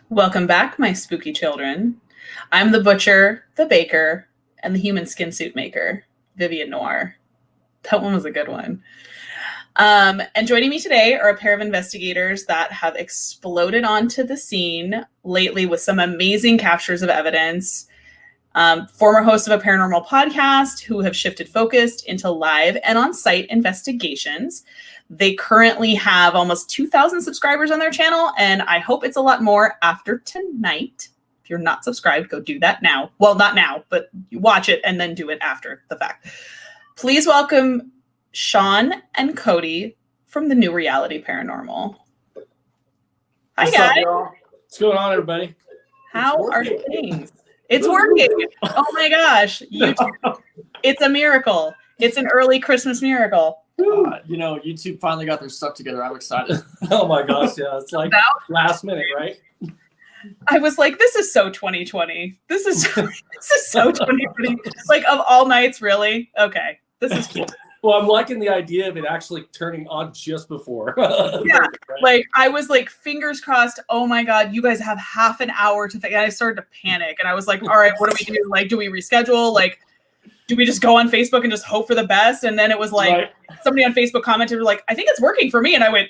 Welcome back, my spooky children. I'm the butcher, the baker, and the human skin suit maker, Vivian Noir. That one was a good one. And joining me today are a pair of investigators that have exploded onto the scene lately with some amazing captures of evidence. Former hosts of a paranormal podcast who have shifted focus into live and on-site investigations. They currently have almost 2,000 subscribers on their channel, and I hope it's a lot more after tonight. If you're not subscribed, go do that now. Well, not now, but you watch it and then do it after the fact. Please welcome Shawn and Cody from the new Reality Paranormal. Hi, What's guys. up, y'all? What's going on, everybody? How are things? It's working. Oh my gosh. YouTube. It's a miracle. It's an early Christmas miracle. YouTube finally got their stuff together. I'm excited. Oh my gosh, yeah. It's like last minute, right? I was like, this is so 2020. This is so 2020. Like, of all nights, really? Okay. This is cute. Well, I'm liking the idea of it actually turning on just before. Yeah. Right? Like, I was like, fingers crossed. Oh my God, you guys have half an hour to think. And I started to panic. And I was like, all right, what do we do? Like, do we reschedule? Like, do we just go on Facebook and just hope for the best? And then it was like, somebody on Facebook commented, like, I think it's working for me. And I went,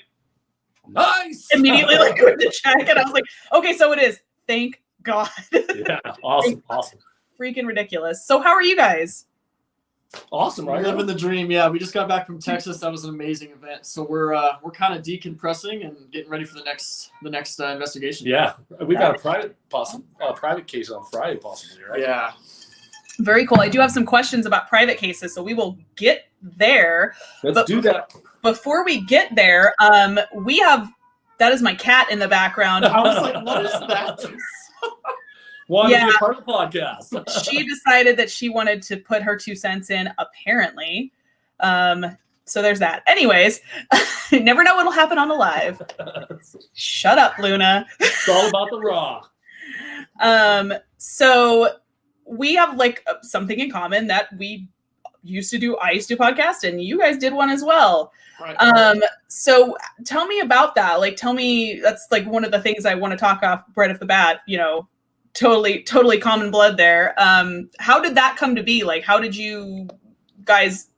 nice. Immediately like went to check. And I was like, okay, so it is. Thank God. Yeah, awesome. Freaking ridiculous. So how are you guys? Awesome, right? Living the dream. Yeah, we just got back from Texas. That was an amazing event. So we're kind of decompressing and getting ready for the next investigation. Yeah, we've got a private case on Friday, possibly, right? Yeah. Very cool. I do have some questions about private cases, so we will get there. Let's do that. Before we get there, we have, that is my cat in the background. I was like, what is that? Wanted to be a part of the podcast. She decided that she wanted to put her 2 cents in, apparently. So there's that. Anyways, you never know what'll happen on the live. Shut up, Luna. It's all about the raw. So we have like something in common that I used to do a podcast, and you guys did one as well. Right. So tell me about that. Like, tell me, that's like one of the things I want to talk off right off the bat, totally common blood there. How did that come to be? Like, how did you guys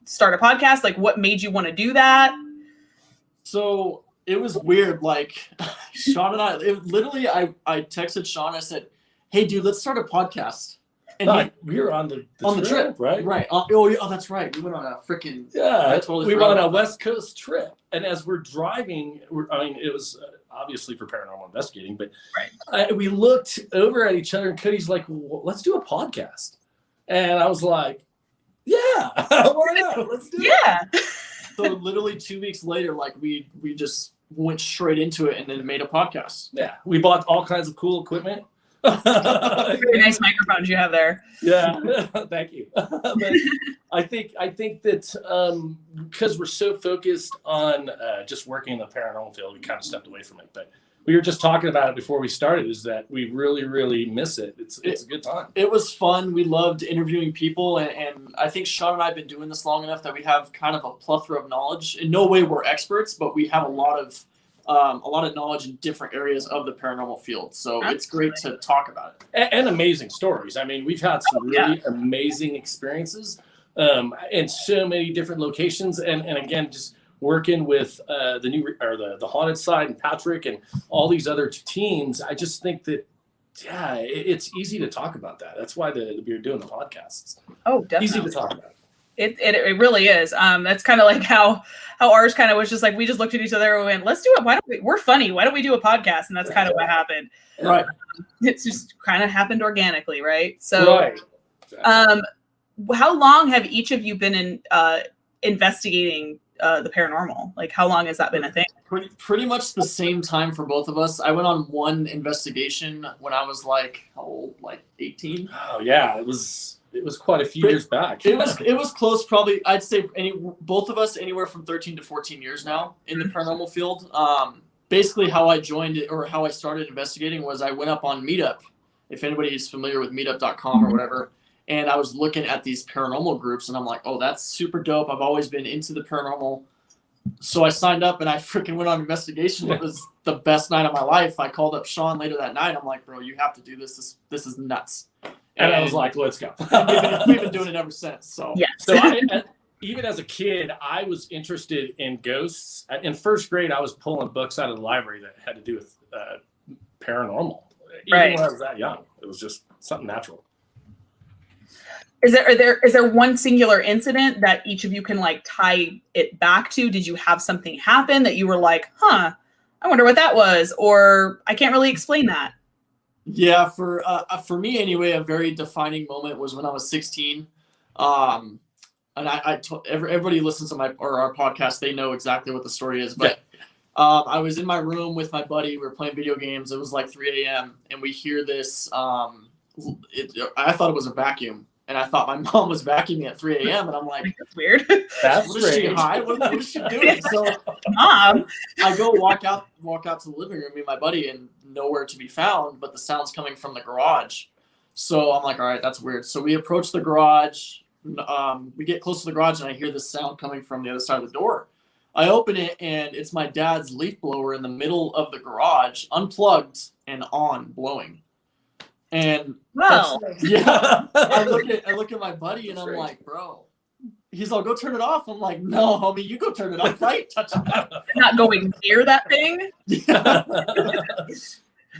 start a podcast? Like, what made you want to do that? So it was weird. Like, Shawn and I texted Shawn. I said, hey, dude, let's start a podcast. And we were on the trip, right? Right. Oh, that's right. We went on a freaking... Yeah, we went on a West Coast trip. And as we're driving, it was obviously for paranormal investigating, but we looked over at each other, and Cody's like, well, let's do a podcast. And I was like, yeah, why not? Let's do it. Yeah. So literally 2 weeks later, like we just went straight into it and then made a podcast. Yeah, we bought all kinds of cool equipment. Very nice microphones you have there. Yeah, thank you. But I think that because we're so focused on just working in the paranormal field, we kind of stepped away from it. But we were just talking about it before we started, is that we really, really miss it. It's a good time. It was fun. We loved interviewing people, and I think Shawn and I have been doing this long enough that we have kind of a plethora of knowledge. In no way we're experts, but we have a lot of knowledge in different areas of the paranormal field. So Absolutely. It's great to talk about it. And amazing stories. I mean, we've had some really amazing experiences in so many different locations. And again, just working with the Haunted Side and Patrick and all these other teams, I just think that, it's easy to talk about that. That's why we're doing the podcasts. Oh, definitely. Easy to talk about. It really is. That's kind of like how ours kind of was just like, we just looked at each other and went, let's do it. We're funny. Why don't we do a podcast? And that's kind of what happened. Right. It's just kind of happened organically. Right. So, how long have each of you been in investigating the paranormal? Like, how long has that been a thing? Pretty much the same time for both of us. I went on one investigation when I was like, how old? Like 18? Oh yeah. It was quite a few years back. It was close, probably. I'd say both of us anywhere from 13 to 14 years now in the paranormal field. Basically, how I joined it, or how I started investigating, was I went up on Meetup. If anybody is familiar with Meetup.com or whatever, and I was looking at these paranormal groups, and I'm like, oh, that's super dope. I've always been into the paranormal. So I signed up and I freaking went on investigation. It was the best night of my life. I called up Shawn later that night. I'm like, bro, you have to do this. This is nuts. And I was like, let's go. we've been doing it ever since. So Yes. So even as a kid, I was interested in ghosts. In first grade, I was pulling books out of the library that had to do with paranormal. Even when I was that young, it was just something natural. Is there one singular incident that each of you can like tie it back to? Did you have something happen that you were like, I wonder what that was, or I can't really explain that? Yeah, for me anyway, a very defining moment was when I was 16. And I told everybody who listens to our podcast, they know exactly what the story is. But I was in my room with my buddy. We were playing video games. It was like 3 a.m. and we hear this. I thought it was a vacuum. And I thought my mom was vacuuming at 3 a.m. And I'm like, that's weird. That's what is she high? What is she doing? So Mom, I go walk out to the living room, me and my buddy, and nowhere to be found, but the sound's coming from the garage. So I'm like, all right, that's weird. So we approach the garage. We get close to the garage and I hear this sound coming from the other side of the door. I open it and it's my dad's leaf blower in the middle of the garage, unplugged and on, blowing. And yeah, I look at my buddy and I'm like, bro. He's like, go turn it off. I'm like, no, homie, you go turn it off. I ain't touching that. Not going near that thing. Yeah.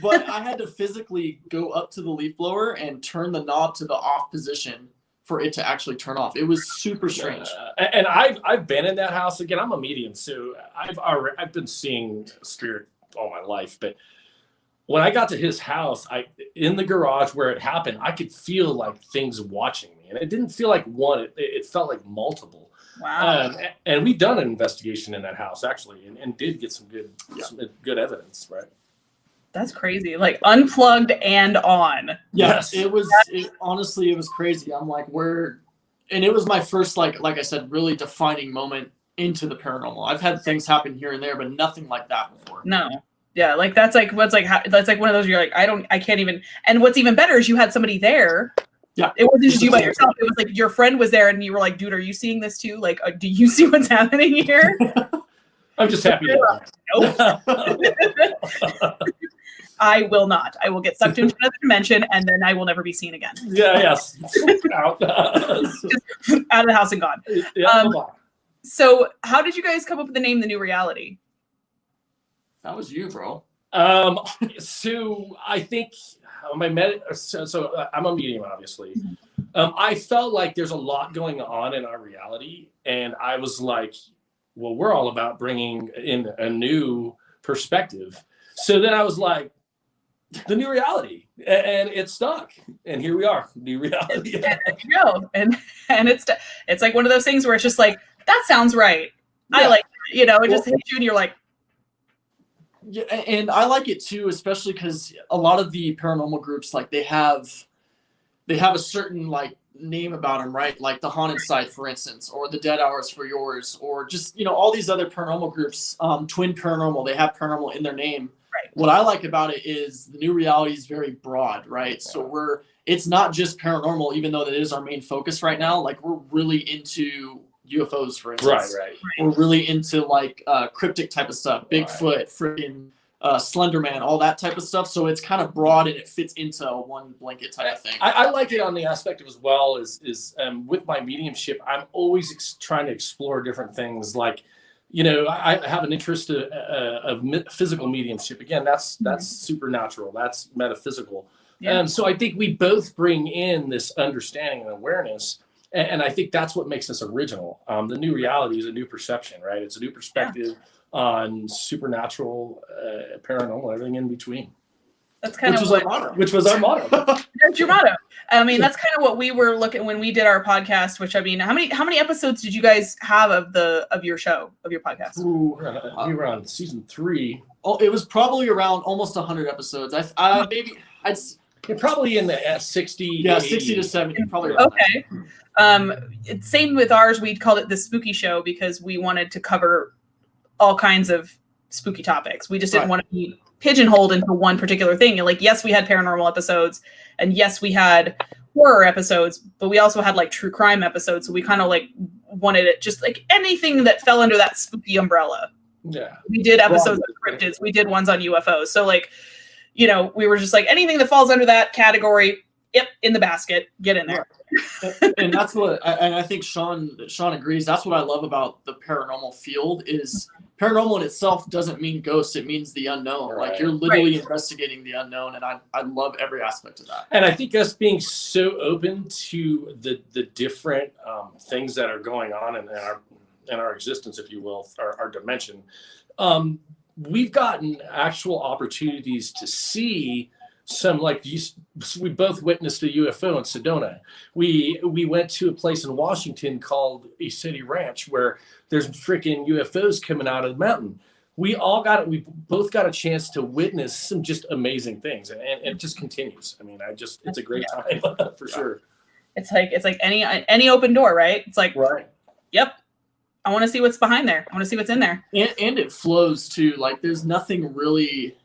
But I had to physically go up to the leaf blower and turn the knob to the off position for it to actually turn off. It was super strange. And I've been in that house. Again, I'm a medium, so I've been seeing spirit all my life, but when I got to his house, in the garage where it happened, I could feel like things watching me, and it didn't feel like one; it felt like multiple. Wow! And we've done an investigation in that house actually, and did get some good evidence, right? That's crazy. Like unplugged and on. Yes, honestly, it was crazy. I'm like, and it was my first like I said, really defining moment into the paranormal. I've had things happen here and there, but nothing like that before. No. Yeah, like that's like one of those you're like, I can't even. And what's even better is you had somebody there. Yeah, it wasn't just you by yourself. It was like your friend was there, and you were like, dude, are you seeing this too? Like, do you see what's happening here? I'm just happy to nope. I will not. I will get sucked into another dimension, and then I will never be seen again. Yes. Out of the house and gone. Yeah, so how did you guys come up with the name The New Reality? That was you, bro. So I think I'm a medium, obviously. I felt like there's a lot going on in our reality, and I was like, well, we're all about bringing in a new perspective. So then I was like, the new reality, and it stuck, and here we are, new reality. There you go, and it's like one of those things where it's just like, that sounds right. Yeah. I like it, it just hits you, and you're like. Yeah, and I like it too, especially because a lot of the paranormal groups, like they have a certain like name about them, right? Like the Haunted Site, for instance, or the Dead Hours for Yours, or just all these other paranormal groups. Twin Paranormal, they have paranormal in their name. Right. What I like about it is the new reality is very broad, right? Yeah. So it's not just paranormal, even though that is our main focus right now. Like we're really into UFOs, for instance. Right. We're really into like cryptic type of stuff, Bigfoot, freaking Slender Man, all that type of stuff. So it's kind of broad and it fits into one blanket type of thing. I like it on the aspect of as well is with my mediumship, I'm always trying to explore different things. Like, I have an interest of physical mediumship. Again, that's supernatural. That's metaphysical. Yeah. So I think we both bring in this understanding and awareness. And I think that's what makes us original. The new reality is a new perception, right? It's a new perspective on supernatural, paranormal, everything in between. That's kind of our motto. Which was our motto. That's your motto. I mean, that's kind of what we were looking when we did our podcast. Which I mean, how many episodes did you guys have of your show, of your podcast? Ooh, we were on season 3. Oh, it was probably around almost 100 episodes. Probably in the 60. Yeah, 60 to 70. Probably. Okay. It's same with ours. We called it the Spooky Show because we wanted to cover all kinds of spooky topics. We just didn't want to be pigeonholed into one particular thing. Like, yes, we had paranormal episodes, and yes, we had horror episodes, but we also had like true crime episodes. So we kind of like wanted it, just like anything that fell under that spooky umbrella. Yeah. We did episodes of cryptids. We did ones on UFOs. So like, you know, we were just like, anything that falls under that category, yep, in the basket, get in there. And that's what, and I think Shawn agrees. That's what I love about the paranormal field is paranormal in itself doesn't mean ghosts. It means the unknown. Right. Like you're literally investigating the unknown. And I love every aspect of that. And I think us being so open to the different things that are going on in our existence, if you will, our dimension, we've gotten actual opportunities to see some, like we both witnessed a UFO in Sedona. We went to a place in Washington called a City Ranch where there's freaking UFOs coming out of the mountain. We both got a chance to witness some just amazing things, and it just continues. I mean, it's a great time for sure. It's like any open door, right? It's like, right. Yep. I want to see what's behind there. I want to see what's in there. And it flows too. Like there's nothing really,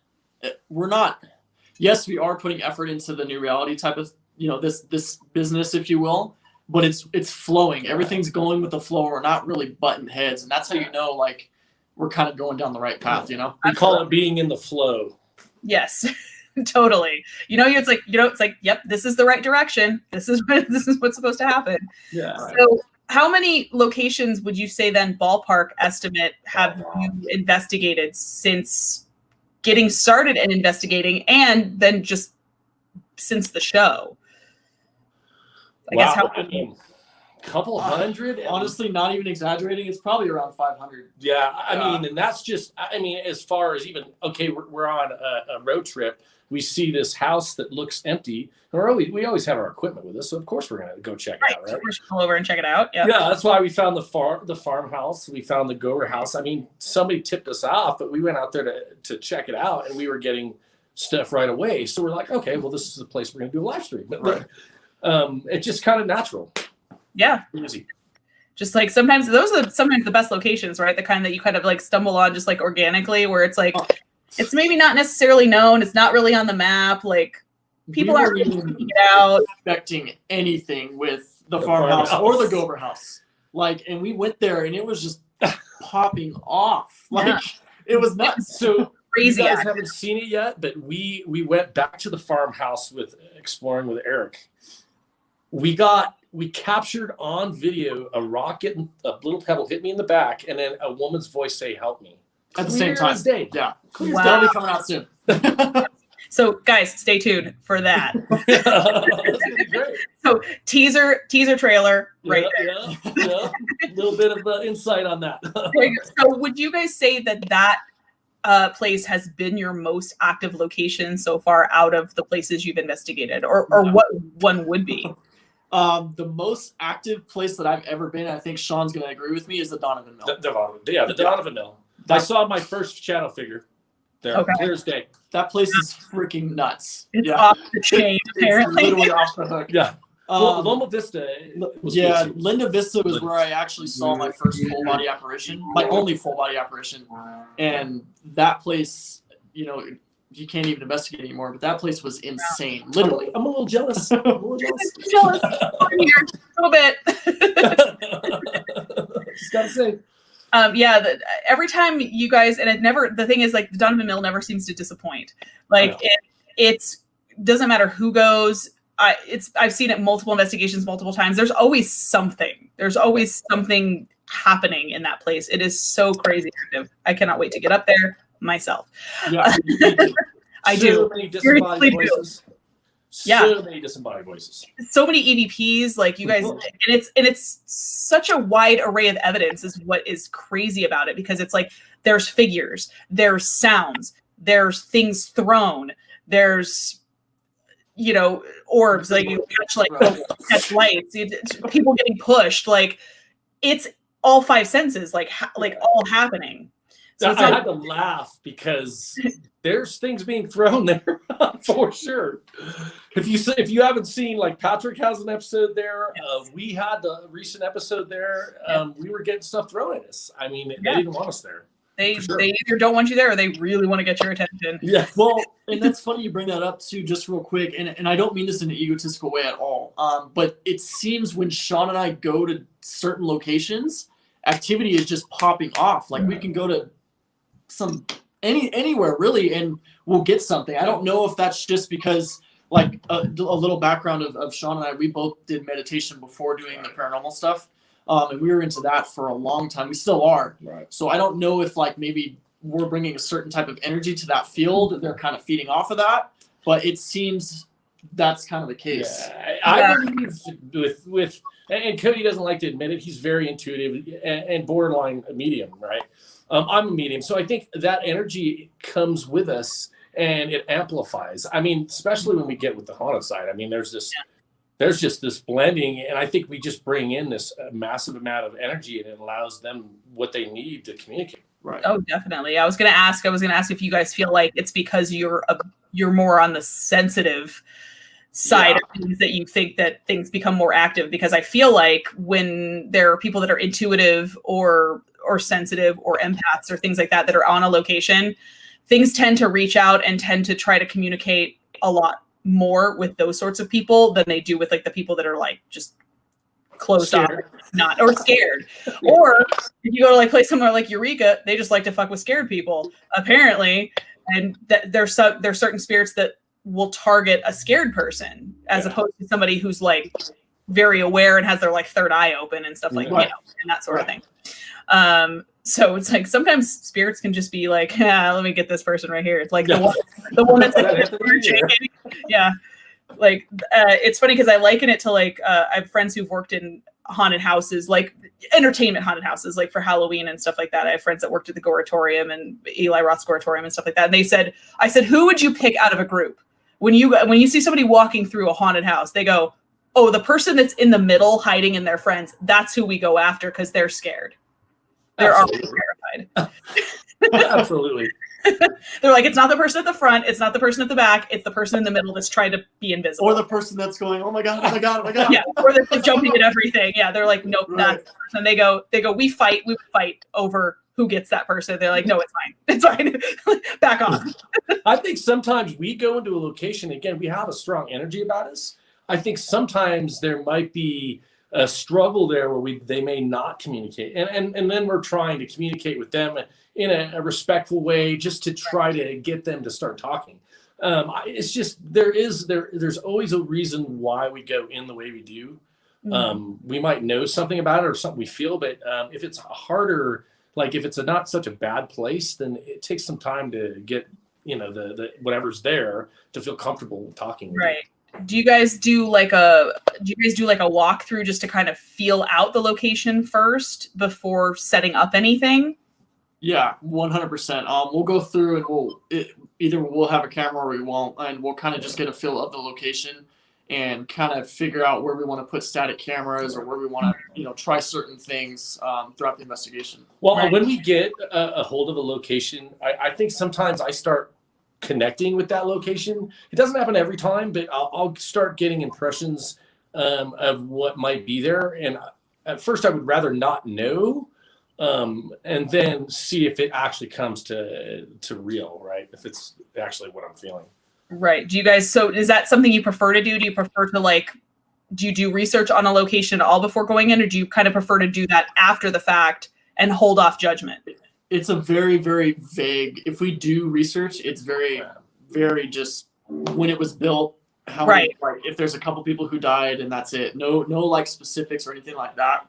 yes, we are putting effort into the new reality type of, this business, if you will, but it's flowing. Everything's going with the flow. We're not really butting heads. And that's how you know, like, we're kind of going down the right path, We call it being in the flow. Yes, totally. It's like, yep, this is the right direction. This is what's supposed to happen. Yeah. So how many locations would you say then, ballpark estimate, have you investigated since getting started and investigating, and then just since the show? I guess couple hundred. Honestly, not even exaggerating, it's probably around 500. Yeah, I mean, and that's just, as far as even, okay, we're on a road trip. We see this house that looks empty. We always have our equipment with us, so of course we're gonna go check it out, right? We're pull over and check it out. Yeah, that's why we found the farmhouse. We found the Goer house. I mean, somebody tipped us off, but we went out there to check it out, and we were getting stuff right away. So we're like, okay, well, this is the place we're gonna do a live stream. But it's just kind of natural. Yeah, easy. Just like sometimes those are sometimes the best locations, right? The kind that you kind of like stumble on just like organically, where it's like. It's maybe not necessarily known. It's not really on the map. Like people aren't really checking it out. Expecting anything with the farmhouse or the Gober house. Like, and we went there and it was just popping off. Like it was nuts. So crazy. You guys haven't seen it yet, but we went back to the farmhouse exploring with Eric. We captured on video a little pebble hit me in the back, and then a woman's voice say, "Help me." At the same time. Yeah. Wow. That'll be coming out soon. So guys, stay tuned for that. So teaser trailer right there. Yeah. A little bit of insight on that. So would you guys say that place has been your most active location so far out of the places you've investigated, or what one would be? The most active place that I've ever been, I think Shawn's going to agree with me, is the Donovan Mill. The Donovan Mill. I saw my first shadow figure there, clear as day. That place is freaking nuts. It's off the chain, apparently. It's literally off the hook. Yeah. Loma Vista was good. Linda Vista was where I actually saw my first full body apparition, my only full body apparition. And that place, you can't even investigate anymore, but that place was insane. Literally. I'm a little jealous. I'm jealous. I'm here a little bit. Just gotta say. Every time you guys, and the thing is, like, the Donovan Mill never seems to disappoint. Like it's doesn't matter who goes. I've seen it multiple investigations multiple times. There's always something. There's always something happening in that place. It is so crazy active. I cannot wait to get up there myself. Yeah, I do. Many disembodied voices. So many disembodied voices. So many EVPs, like you guys, and it's such a wide array of evidence is what is crazy about it, because it's like there's figures, there's sounds, there's things thrown, there's orbs, like you catch lights, people getting pushed, like it's all five senses, like all happening. So I had to laugh because there's things being thrown there for sure. If you haven't seen, like, Patrick has an episode there. We had the recent episode there. We were getting stuff thrown at us. I mean, they didn't want us there. They For sure. they either don't want you there or they really want to get your attention. Yeah, well, and that's funny you bring that up too, just real quick. And I don't mean this in an egotistical way at all. But it seems when Shawn and I go to certain locations, activity is just popping off. Like we can go to anywhere really, and we'll get something. I don't know if that's just because like a little background of Shawn and I. We both did meditation before doing the paranormal stuff. And we were into that for a long time. We still are. Right. So I don't know if like maybe we're bringing a certain type of energy to that field. They're kind of feeding off of that, but it seems that's kind of the case. Yeah, I believe with and Cody doesn't like to admit it. He's very intuitive and borderline medium, right? I'm a medium, so I think that energy comes with us and it amplifies. I mean, especially when we get with the haunted side. I mean, there's just this blending, and I think we just bring in this massive amount of energy, and it allows them what they need to communicate. Right. Oh, definitely. I was gonna ask if you guys feel like it's because you're more on the sensitive side of things that you think that things become more active, because I feel like when there are people that are intuitive or sensitive or empaths or things like that are on a location, things tend to reach out and tend to try to communicate a lot more with those sorts of people than they do with like the people that are like just closed off, not or scared. Or if you go to like place somewhere like Eureka, they just like to fuck with scared people apparently, and that there's certain spirits that will target a scared person as opposed to somebody who's like very aware and has their like third eye open and stuff like and that sort of thing. So it's like sometimes spirits can just be like, let me get this person right here. It's like the one that's like, yeah. Like it's funny because I liken it to like I have friends who've worked in haunted houses, like entertainment haunted houses, like for Halloween and stuff like that. I have friends that worked at the Goratorium and Eli Roth's Goratorium and stuff like that. And I said, who would you pick out of a group when you see somebody walking through a haunted house? They go, oh, the person that's in the middle hiding in their friends. That's who we go after because they're scared. They're already terrified. Absolutely. They're like, it's not the person at the front, it's not the person at the back, it's the person in the middle that's trying to be invisible. Or the person that's going, oh my god, oh my god, oh my god. Yeah, or they're jumping at everything. Yeah, they're like, nope, that's the person. They go, we fight over who gets that person. They're like, no, it's fine. Back off. I think sometimes we go into a location, again, we have a strong energy about us. I think sometimes there might be a struggle there where they may not communicate. And then we're trying to communicate with them in a respectful way just to try to get them to start talking. It's just, there's always a reason why we go in the way we do. We might know something about it or something we feel, but if it's harder, like if it's not such a bad place, then it takes some time to get, the whatever's there to feel comfortable talking with right. Do you guys do like a walkthrough just to kind of feel out the location first before setting up anything? Yeah, 100%. We'll go through and either we'll have a camera or we won't, and we'll kind of just get a feel of the location and kind of figure out where we want to put static cameras or where we want to, try certain things throughout the investigation. Well, when we get a hold of a location, I think sometimes I start connecting with that location. It doesn't happen every time, but I'll start getting impressions of what might be there. And at first I would rather not know, and then see if it actually comes to real, right? If it's actually what I'm feeling. Right. So is that something you prefer to do? Do you prefer to do you do research on a location all before going in, or do you kind of prefer to do that after the fact and hold off judgment? It's a very, very vague. If we do research, it's very, very just when it was built, how many, if there's a couple people who died and that's it. No like specifics or anything like that.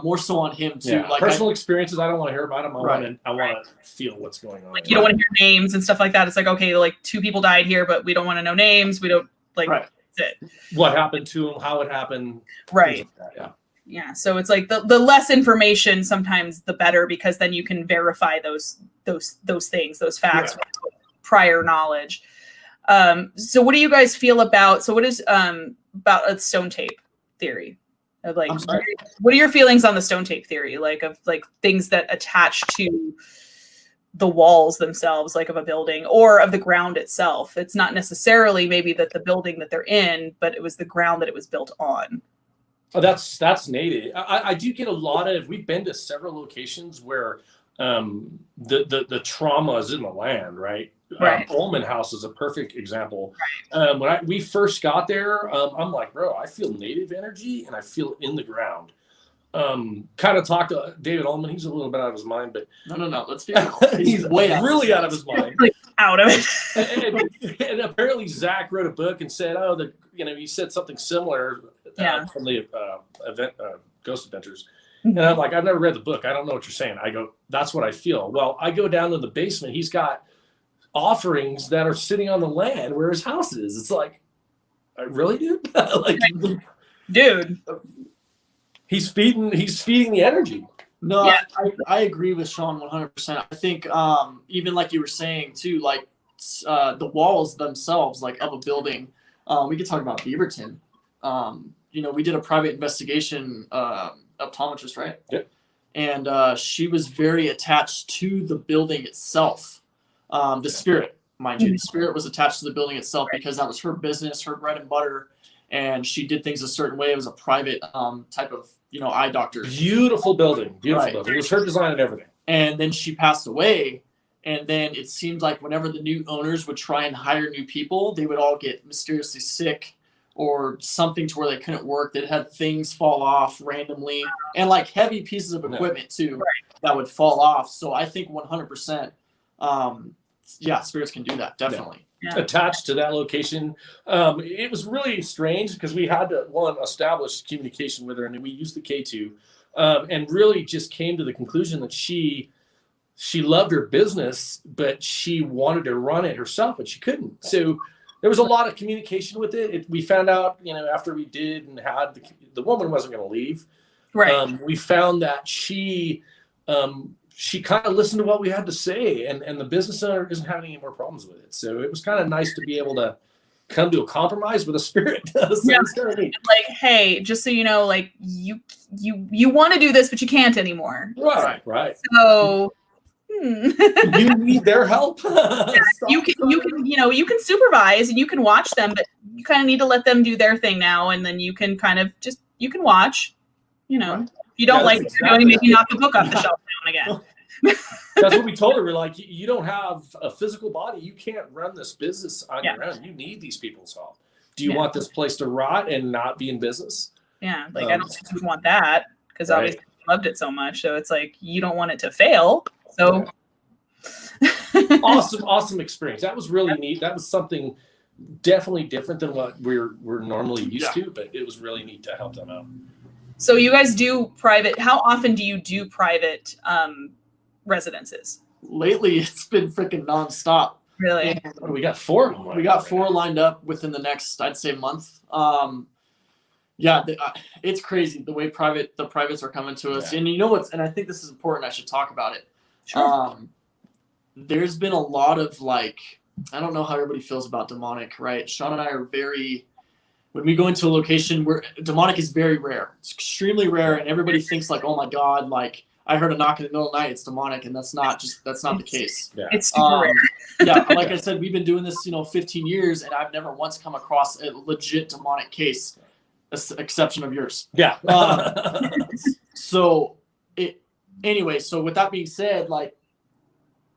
More so on him too. Yeah. Like personal experiences, I don't want to hear about them. I want to feel what's going on. Like you don't want to hear names and stuff like that. It's like, okay, like 2 people died here, but we don't want to know names. We don't that's it. What happened to them? How it happened? Right. Like that, yeah. Yeah, so it's like the less information sometimes the better, because then you can verify those things, those facts, with prior knowledge. So what do you guys feel about? So what is about a stone tape theory? Like, what are your feelings on the stone tape theory? Like of things that attach to the walls themselves, like of a building or of the ground itself. It's not necessarily maybe that the building that they're in, but it was the ground that it was built on. Oh, that's native. I do get a lot of. We've been to several locations where the trauma is in the land, right? Right. Ullman House is a perfect example. When we first got there, I'm like, bro, I feel native energy and I feel it in the ground. Kind of talked to David Ullman. He's a little bit out of his mind, but No. Let's be he's way really out of his mind. Like, out of it. And apparently Zach wrote a book and said, oh, he said something similar from the event Ghost Adventures. And I'm like, I've never read the book. I don't know what you're saying. I go, that's what I feel. Well, I go down to the basement. He's got offerings that are sitting on the land where his house is. It's like, really, dude? Like, dude. He's feeding the energy. No, I agree with Shawn 100%. I think even like you were saying too, like the walls themselves, like of a building. We could talk about Beaverton. We did a private investigation, optometrist, right? Yep. And she was very attached to the building itself. The spirit, mind you, the spirit was attached to the building itself because that was her business, her bread and butter. And she did things a certain way. It was a private type of, eye doctor. Beautiful building. Building. It was her design and everything. And then she passed away. And then it seemed like whenever the new owners would try and hire new people, they would all get mysteriously sick or something to where they couldn't work. They'd have things fall off randomly and like heavy pieces of equipment too that would fall off. So I think 100%, spirits can do that. Definitely. Yeah. Attached to that location. It was really strange because we had to, establish communication with her, and we used the K2 and really just came to the conclusion that she loved her business, but she wanted to run it herself, but she couldn't. So there was a lot of communication with it. We found out, after we did and had the woman wasn't going to leave. Right. We found that she kind of listened to what we had to say, and the business owner isn't having any more problems with it. So it was kind of nice to be able to come to a compromise with a spirit. It's kind of neat. Like, hey, just so you know, like you want to do this, but you can't anymore. Right. So you need their help. you can supervise and you can watch them, but you kind of need to let them do their thing now, and then you can kind of you can watch. If you don't like what you're doing, maybe knock the book off the shelf now and again. That's what we told her. We're like, you don't have a physical body. You can't run this business on your own. You need these people's help. Do you want this place to rot and not be in business? Yeah, like I don't think you want that because obviously you loved it so much. So it's like you don't want it to fail. So awesome experience. That was really neat. That was something definitely different than what we're normally used to, but it was really neat to help them out. So you guys do private. How often do you do private residences? Lately, it's been freaking nonstop. Really? We got 4 of them. We got 4 lined up within the next, I'd say, month. It's crazy the way the privates are coming to us. And and I think this is important. I should talk about it. Sure. There's been a lot of I don't know how everybody feels about demonic, right? Shawn and I are when we go into a location where demonic is very rare. It's extremely rare, and everybody thinks like, oh my God, like I heard a knock in the middle of the night, it's demonic, and that's not the case. Yeah. It's super rare. Like I said, we've been doing this, 15 years, and I've never once come across a legit demonic case, exception of yours. Yeah. So with that being said,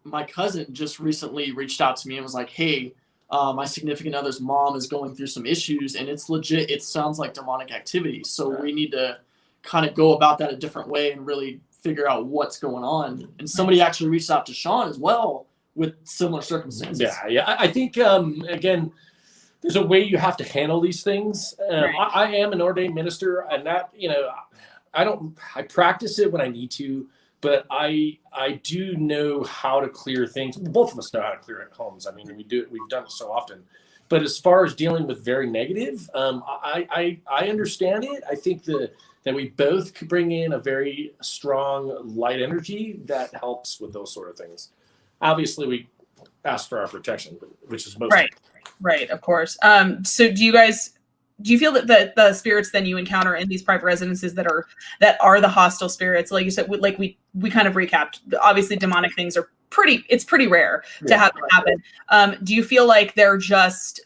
my cousin just recently reached out to me and was like, hey, my significant other's mom is going through some issues, and it's legit. It sounds like demonic activity. So we need to kind of go about that a different way and really figure out what's going on. And somebody actually reached out to Shawn as well with similar circumstances. Yeah. I think, again, there's a way you have to handle these things. I am an ordained minister, and that, I practice it when I need to, but I do know how to clear things. Both of us know how to clear at homes. I mean, we've done it so often. But as far as dealing with very negative, I understand it. I think that we both could bring in a very strong light energy that helps with those sort of things. Obviously, we ask for our protection, which is most right, of course. So do you feel that the spirits then you encounter in these private residences that are the hostile spirits, like you said, like we kind of recapped, obviously demonic things are pretty rare to have happen. Do you feel like they're just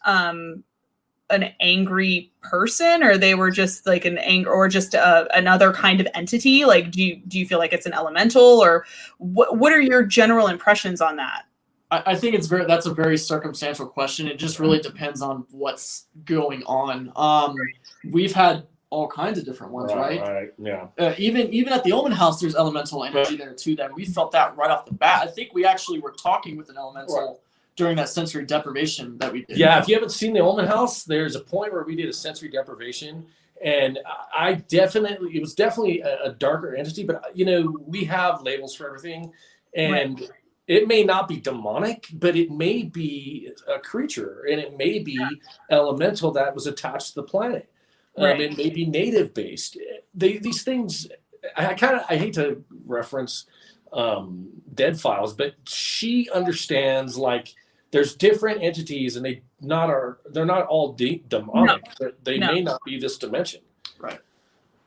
an angry person, or they were just like an anger, or just another kind of entity? Like, do you feel like it's an elemental, or what are your general impressions on that? I think that's a very circumstantial question. It just really depends on what's going on. We've had all kinds of different ones, right? Right. Yeah. Even at the Omen House, there's elemental energy there too. That we felt that right off the bat. I think we actually were talking with an elemental during that sensory deprivation that we did. Yeah, if you haven't seen the Omen House, there's a point where we did a sensory deprivation, and it was definitely a darker entity, but we have labels for everything, and it may not be demonic, but it may be a creature, and it may be elemental that was attached to the planet. It may be native based. These things, I hate to reference Dead Files, but she understands, like, there's different entities, and they're not all demonic. But they may not be this dimension. Right.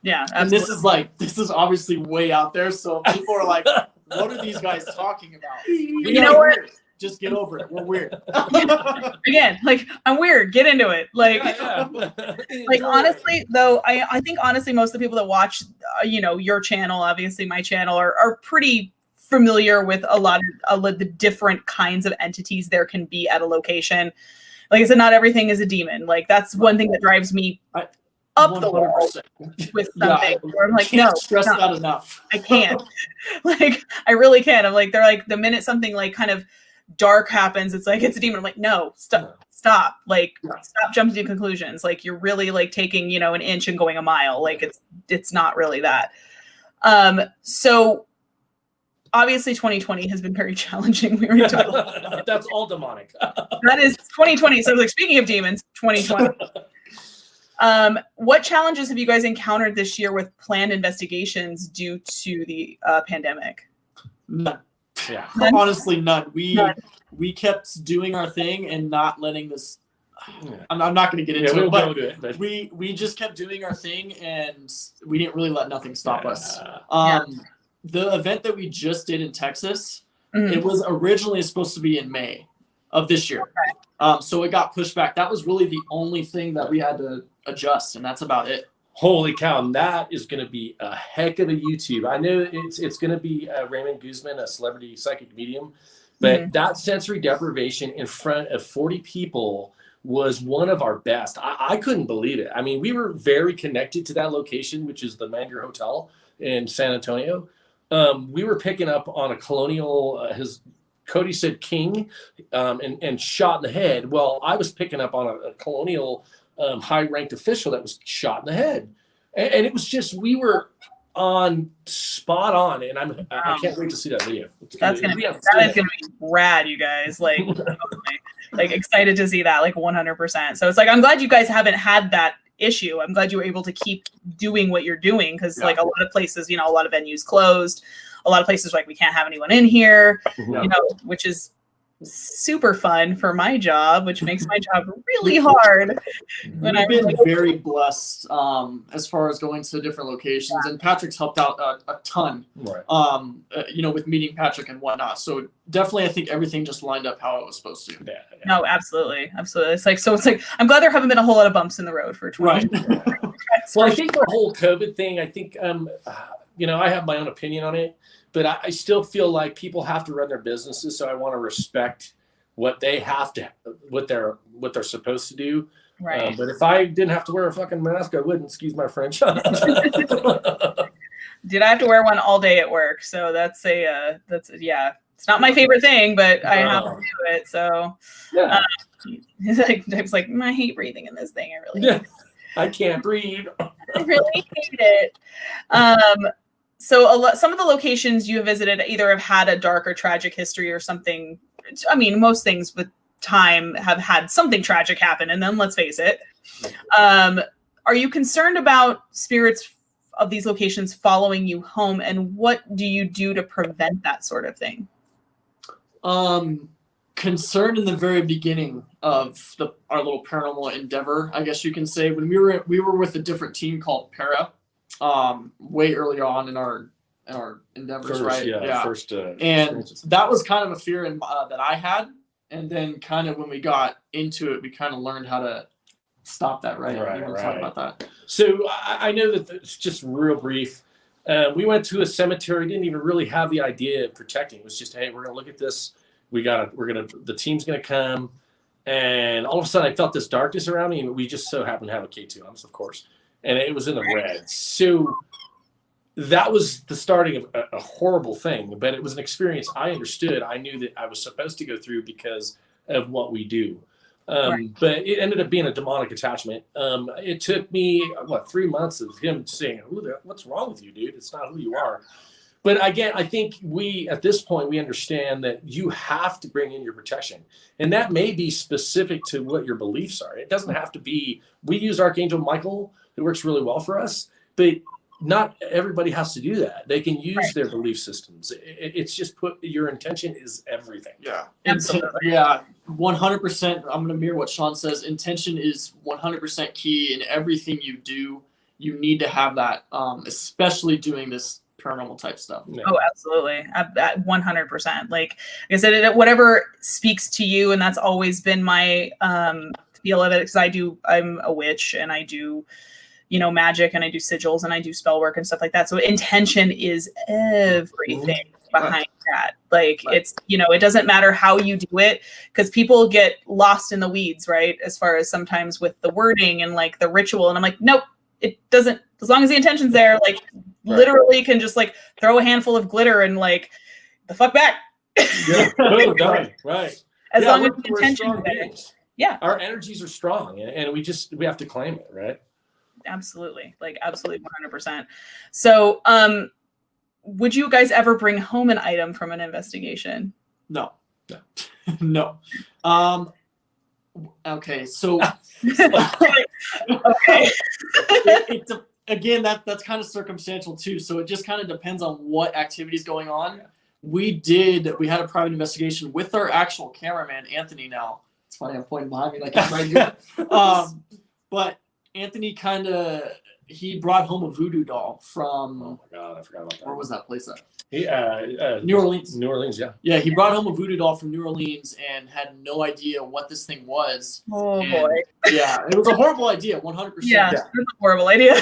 Yeah. And this is obviously way out there. So people are like, what are these guys talking about? You know what? Weird. Just get over it. We're weird. Again, like, I'm weird. Get into it. Like, like honestly, though, I think honestly, most of the people that watch, your channel, obviously my channel, are pretty familiar with a lot of the different kinds of entities there can be at a location. Like I said, not everything is a demon. Like, that's one thing that drives me up the wall with something. Where I'm like, no, stress that enough. I can't. Like, I really can't. I'm like, they're like, the minute something like kind of dark happens, it's like it's a demon. I'm like, no, stop. Like, stop jumping to conclusions. Like, you're really like taking, an inch and going a mile. Like, it's not really that. So obviously 2020 has been very challenging. We were talking that's all demonic. That is 2020. So like, speaking of demons, 2020. What challenges have you guys encountered this year with planned investigations due to the pandemic? None. Yeah. Honestly, none. We kept doing our thing and not letting this. I'm not going to get into it, but we just kept doing our thing, and we didn't really let nothing stop us. The event that we just did in Texas, it was originally supposed to be in May of this year. So it got pushed back. That was really the only thing that we had to adjust, and that's about it. Holy cow, and that is going to be a heck of a YouTube. I know it's going to be Raymond Guzman, a celebrity psychic medium, but that sensory deprivation in front of 40 people was one of our best. I couldn't believe it. I mean, we were very connected to that location, which is the Manger Hotel in San Antonio. We were picking up on a colonial, Cody said king, and shot in the head. Well, I was picking up on a colonial high-ranked official that was shot in the head. And it was just, we were on spot on, and I can't wait to see that video. That is gonna be rad, you guys. Like, like excited to see that, like 100%. So it's like, I'm glad you guys haven't had that issue. I'm glad you were able to keep doing what you're doing, because like a lot of places, a lot of venues closed. A lot of places like, we can't have anyone in here, which is super fun for my job, which makes my job really hard. We've been very blessed as far as going to different locations, and Patrick's helped out a ton, with meeting Patrick and whatnot. So definitely, I think everything just lined up how it was supposed to. No, absolutely. It's like, I'm glad there haven't been a whole lot of bumps in the road for 2020. Right. Well, I think the whole COVID thing, I think, I have my own opinion on it. But I still feel like people have to run their businesses, so I want to respect what they have to, what they're supposed to do. Right. But if I didn't have to wear a fucking mask, I wouldn't. Excuse my French. Dude, I have to wear one all day at work, so that's it's not my favorite thing, but I have to do it. So it's like I hate breathing in this thing. I really hate it. I can't breathe. I really hate it. So some of the locations you have visited either have had a dark or tragic history or something. I mean, most things with time have had something tragic happen, and then let's face it. Are you concerned about spirits of these locations following you home, and what do you do to prevent that sort of thing? Concerned in the very beginning of our little paranormal endeavor, I guess you can say, when we were with a different team called Para. Way early on in our endeavors, right? First, and that was kind of a fear that I had, and then kind of when we got into it, we kind of learned how to stop that, right? Right, You want to right. talk about that? So I know that it's just real brief. We went to a cemetery, didn't even really have the idea of protecting. It was just, hey, we're gonna look at this. The team's gonna come, and all of a sudden I felt this darkness around me, and we just so happened to have a K2 on us, of course, and it was in the red. So that was the starting of a horrible thing, but it was an experience I understood. I knew that I was supposed to go through because of what we do. But it ended up being a demonic attachment. It took me 3 months of him saying, "What's wrong with you, dude? It's not who you are." But again, I think at this point we understand that you have to bring in your protection, and that may be specific to what your beliefs are. It doesn't have to be. We use Archangel Michael, who works really well for us, but not everybody has to do that. They can use their belief systems. It's just your intention is everything. Yeah. Absolutely. Yeah. 100%. I'm going to mirror what Shawn says. Intention is 100% key in everything you do. You need to have that, especially doing this paranormal type stuff. Yeah. Oh, absolutely. 100%. Like I said, whatever speaks to you. And that's always been my feel of it. Because I'm a witch and I do, magic, and I do sigils and I do spell work and stuff like that. So intention is everything behind that. Like it's, it doesn't matter how you do it, because people get lost in the weeds, right? As far as sometimes with the wording and like the ritual. And I'm like, nope, it doesn't, as long as the intention's there, like literally can just like throw a handful of glitter and like the fuck back. Yeah, boom, done. Right. As long as the intention's strong there. beings. Yeah. Our energies are strong, and we have to claim it, right? Absolutely. Like absolutely 100%. So, would you guys ever bring home an item from an investigation? No. No. Okay. So, okay. Again, that's kind of circumstantial too. So it just kind of depends on what activity is going on. We had a private investigation with our actual cameraman, Anthony. Now it's funny, I'm pointing behind me like he's right here. But Anthony he brought home a voodoo doll from. Oh my God, I forgot about that. Where was that place at? New Orleans. New Orleans, yeah. Yeah, he brought home a voodoo doll from New Orleans and had no idea what this thing was. Oh boy. Yeah, it was a horrible idea, 100%. Yeah, it's a horrible idea.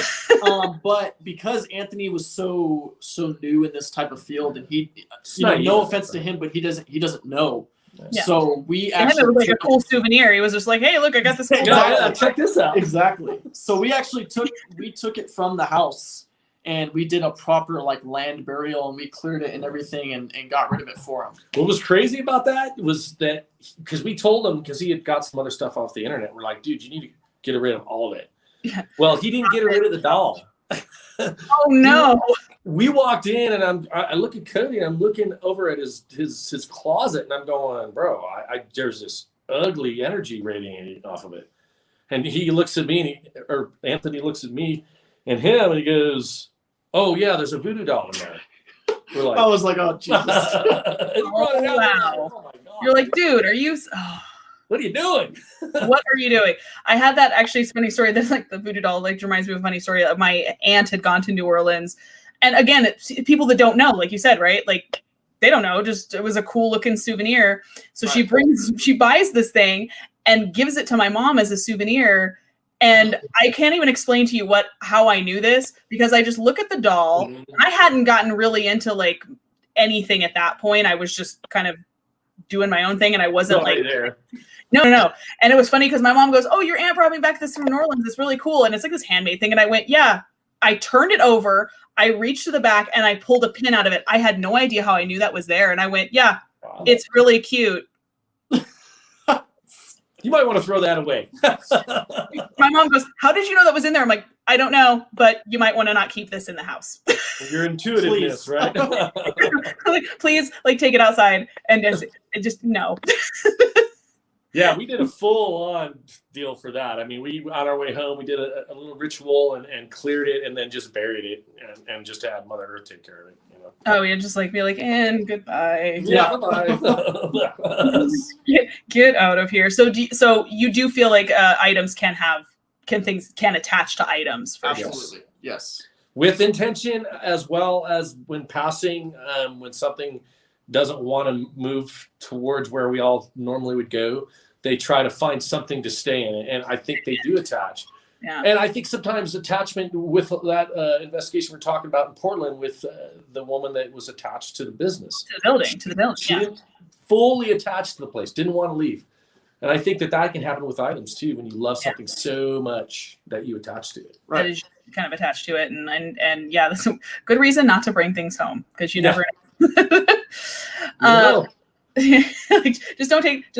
But because Anthony was so new in this type of field, and he, not no evil, offense to him, but he doesn't know. Yeah. So we And actually it was like a cool souvenir. He was just like, "Hey, look, I got this cool doll." Yeah, check this out. Exactly. So we actually took it from the house, and we did a proper like land burial, and we cleared it and everything, and got rid of it for him. What was crazy about that was that because we told him, because he had got some other stuff off the internet, we're like, dude, you need to get rid of all of it. Yeah. Well, he didn't get rid of the doll. Oh no. We walked in, and I look at Cody, and I'm looking over at his closet, and I'm going, bro, there's this ugly energy radiating off of it. And he looks at me, or Anthony looks at me and him, and he goes, "Oh yeah, there's a voodoo doll in there." We're like, I was like, "Oh Jesus!" Oh, wow. Oh my God. You're like, dude, are you? Oh. What are you doing? What are you doing? I had that actually funny story. There's like the voodoo doll, like reminds me of a funny story. My aunt had gone to New Orleans. And again, people that don't know, like you said, right? Like they don't know, just it was a cool looking souvenir. So she buys this thing and gives it to my mom as a souvenir. And I can't even explain to you how I knew this, because I just look at the doll. I hadn't gotten really into like anything at that point. I was just kind of doing my own thing, and I wasn't like there. No. And it was funny because my mom goes, "Oh, your aunt brought me back this from New Orleans. It's really cool." And it's like this handmade thing. And I went, "Yeah." I turned it over. I reached to the back and I pulled a pin out of it. I had no idea how I knew that was there. And I went, "Yeah, wow. It's really cute." You might want to throw that away. My mom goes, "How did you know that was in there?" I'm like, "I don't know, but you might want to not keep this in the house." Your intuitiveness, right? Like, please, like, take it outside and just no. Yeah, we did a full-on deal for that. I mean, on our way home, we did a little ritual and cleared it, and then just buried it, and just had Mother Earth take care of it. You know? Oh, yeah, just like be like, "And goodbye." Yeah, bye. Get out of here. So you do feel like items can attach to items? For Absolutely, yes. With intention, as well as when passing, when something doesn't want to move towards where we all normally would go, they try to find something to stay in it. And I think they do attach. Yeah. And I think sometimes attachment with that investigation we're talking about in Portland with the woman that was attached to the business. To the building. She didn't fully attach to the place, didn't want to leave. And I think that can happen with items too, when you love something so much that you attach to it. Right. That is kind of attached to it. And yeah, that's a good reason not to bring things home, because you never know. Just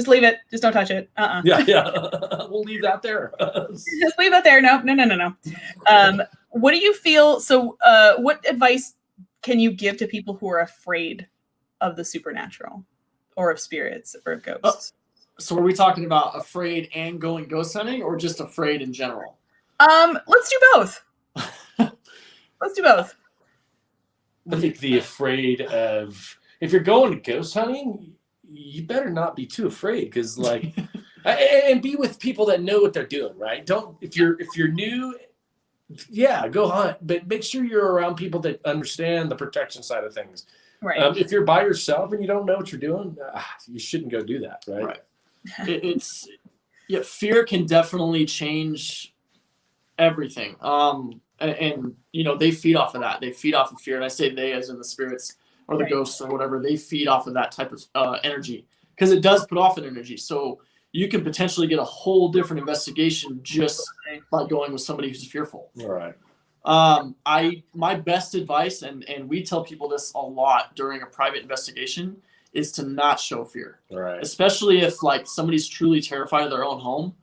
leave it. Just don't touch it. Yeah. We'll leave that there. Just leave that there. No. What do you feel? So what advice can you give to people who are afraid of the supernatural or of spirits or of ghosts? So are we talking about afraid and going ghost hunting, or just afraid in general? Let's do both. Let's do both. I think the afraid of, if you're going to ghost hunting, you better not be too afraid, because and be with people that know what they're doing, right? Don't, if you're new, go hunt, but make sure you're around people that understand the protection side of things. Right. If you're by yourself and you don't know what you're doing, you shouldn't go do that, right? Right. Fear can definitely change everything. And they feed off of that. They feed off of fear, and I say they as in the spirits or the ghosts or whatever. They feed off of that type of energy, because it does put off an energy. So you can potentially get a whole different investigation just by going with somebody who's fearful. All right. My best advice, and we tell people this a lot during a private investigation, is to not show fear. Right. Especially if somebody's truly terrified of their own home.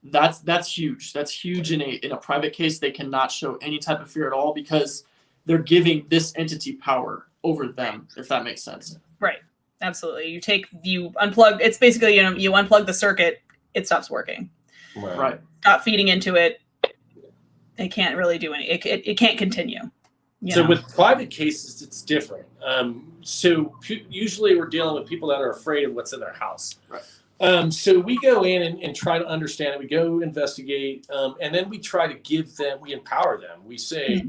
That's huge. That's huge in a private case. They cannot show any type of fear at all, because they're giving this entity power over them, if that makes sense. Right. Absolutely. You unplug. It's basically, you unplug the circuit, it stops working. Right. Stop feeding into it. It can't really do any. It can't continue. So with private cases, it's different. So usually we're dealing with people that are afraid of what's in their house. Right. So we go in and try to understand it. We go investigate, and then we try to we empower them. We say,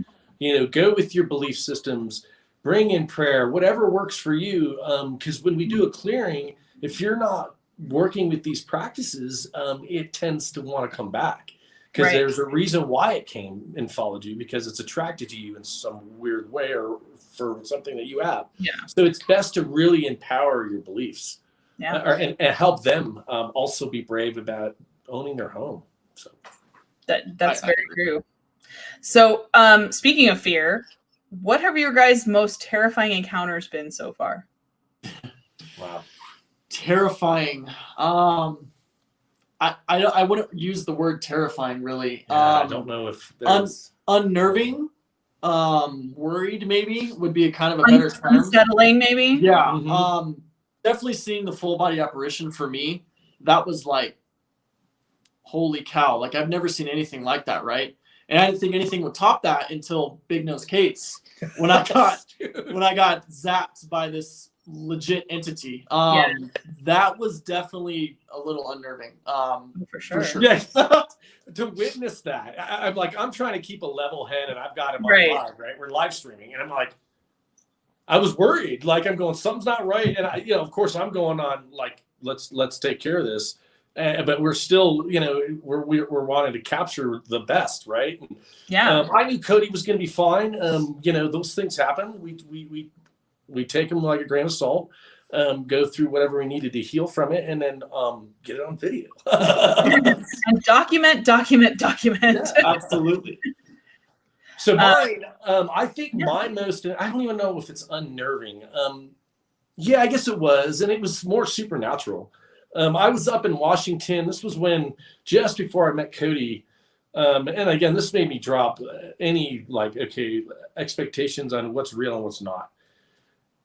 go with your belief systems, bring in prayer, whatever works for you. Because when we do a clearing, if you're not working with these practices, it tends to want to come back. Because there's a reason why it came and followed you, because it's attracted to you in some weird way or for something that you have. Yeah. So it's best to really empower your beliefs. Yeah. And help them also be brave about owning their home. So that's very true. So speaking of fear, what have your guys' most terrifying encounters been so far? Wow. Terrifying. I wouldn't use the word terrifying, really. I don't know if there's... unnerving, worried maybe would be a kind of a better term. Unsettling maybe? Yeah. Mm-hmm. Definitely seeing the full body apparition for me, that was holy cow. I've never seen anything like that, right? And I didn't think anything would top that until Big Nose Kate's, when I got zapped by this legit entity. That was definitely a little unnerving. For sure. Yeah, to witness that, I'm trying to keep a level head, and I've got him on live, right? We're live streaming, and I was worried. I'm going, something's not right, and of course, I'm going on let's take care of this. But we're still, we're wanting to capture the best, right? Yeah. I knew Cody was going to be fine. Those things happen. We take them like a grain of salt, go through whatever we needed to heal from it, and then get it on video. And document. Yeah, absolutely. So mine, I think my most, I don't even know if it's unnerving. I guess it was, and it was more supernatural. I was up in Washington. This was just before I met Cody. And again, this made me drop any expectations on what's real and what's not.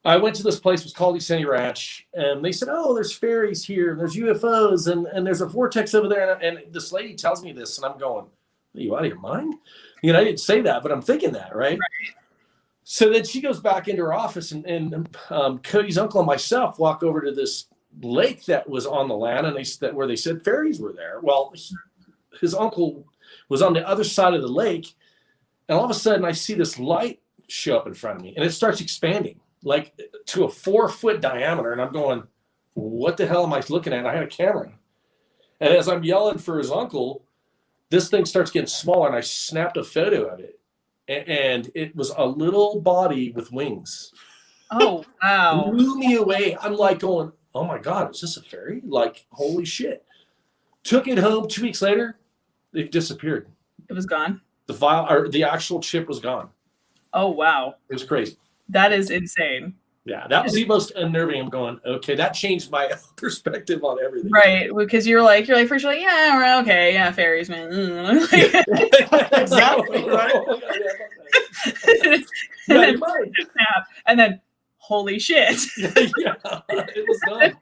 I went to this place, it was called Yosemite Ranch, and they said, oh, there's fairies here, and there's UFOs, and there's a vortex over there. And this lady tells me this, and I'm going, are you out of your mind? I didn't say that, but I'm thinking that, right? So then she goes back into her office, and Cody's uncle and myself walk over to this lake that was on the land, and where they said fairies were there. Well, his uncle was on the other side of the lake, and all of a sudden I see this light show up in front of me, and it starts expanding to a 4-foot diameter, and I'm going, what the hell am I looking at? I had a camera. And as I'm yelling for his uncle, this thing starts getting smaller, and I snapped a photo of it. And it was a little body with wings. Oh, wow. Blew me away. I'm like going, oh my God, is this a fairy? Like, holy shit. Took it home 2 weeks later, it disappeared. It was gone. The file or the actual chip was gone. Oh, wow. It was crazy. That is insane. Yeah, that was the most unnerving. I'm going, okay, that changed my perspective on everything. Right, because you're like first you're like, yeah, we're okay, yeah, fairies, man. Exactly, right? And then, holy shit. Yeah, it was done.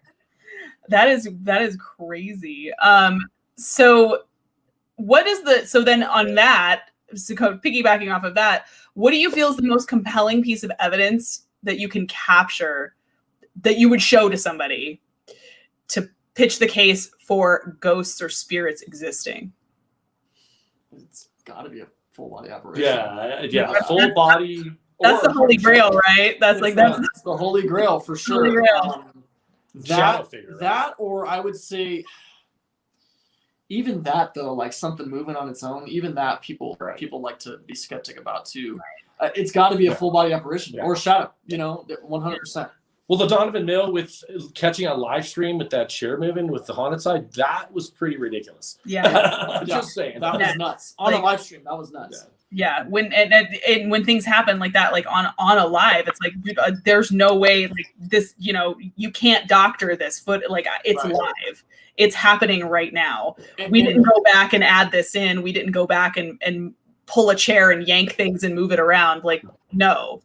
That is crazy. So what is so then on that, so piggybacking off of that, what do you feel is the most compelling piece of evidence that you can capture that you would show to somebody to pitch the case for ghosts or spirits existing? It's got to be a full body apparition. Yeah, full body. That's the holy grail, right? That's the holy grail for sure. Holy grail. That, or I would say, even that though, like something moving on its own, even that people like to be skeptic about too. It's got to be a full body apparition or shadow, 100%. Well, the Donovan Mill with catching a live stream with that chair moving with the haunted side, that was pretty ridiculous. Yeah. Just saying. That was nuts. On a live stream, that was nuts. Yeah. When when things happen like that, like on a live, it's like, there's no way like this, you can't doctor this foot. Like it's live. It's happening right now. We didn't go back and add this in. We didn't go back and pull a chair and yank things and move it around. Like, no.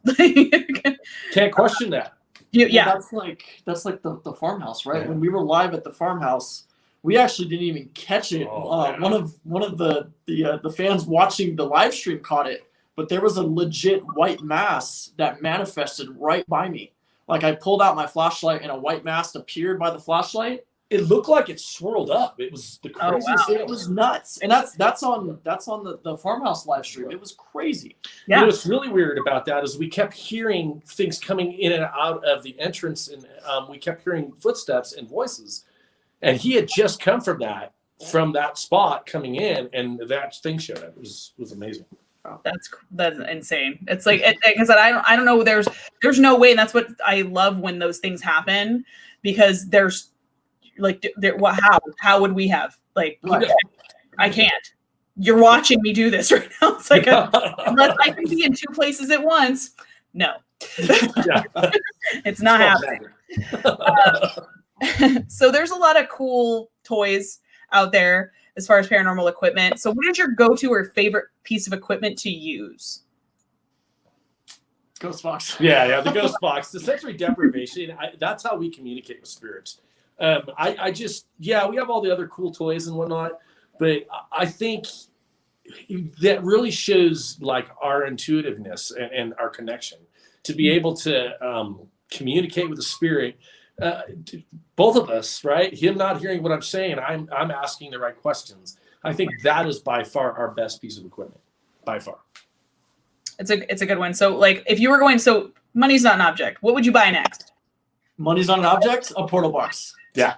Can't question that. Yeah. Well, that's like the farmhouse, right? Yeah. When we were live at the farmhouse, we actually didn't even catch it. One of the fans watching the live stream caught it, but there was a legit white mass that manifested right by me. Like I pulled out my flashlight and a white mass appeared by the flashlight. It looked like it swirled up. It was the craziest thing. It was nuts. And that's on the farmhouse live stream. It was crazy. Yeah. What's really weird about that is we kept hearing things coming in and out of the entrance, and we kept hearing footsteps and voices. And he had just come from that spot coming in, and that thing showed up. It was amazing. That's insane. It's like because I don't know. There's no way, and that's what I love when those things happen, because there's like how would we have I can't. You're watching me do this right now. It's like unless I can be in two places at once. No, it's not happening. So there's a lot of cool toys out there as far as paranormal equipment. So what is your go-to or favorite piece of equipment to use? Ghost box. Yeah, the ghost box. The sensory deprivation. That's how we communicate with spirits. We have all the other cool toys and whatnot, but I think that really shows like our intuitiveness and our connection to be able to communicate with the spirit. Both of us, right? Him not hearing what I'm saying, I'm asking the right questions. I think that is by far our best piece of equipment, by far. It's a good one. So like if you were going, so money's not an object, what would you buy next? Money's not an object? A portal box. Yeah.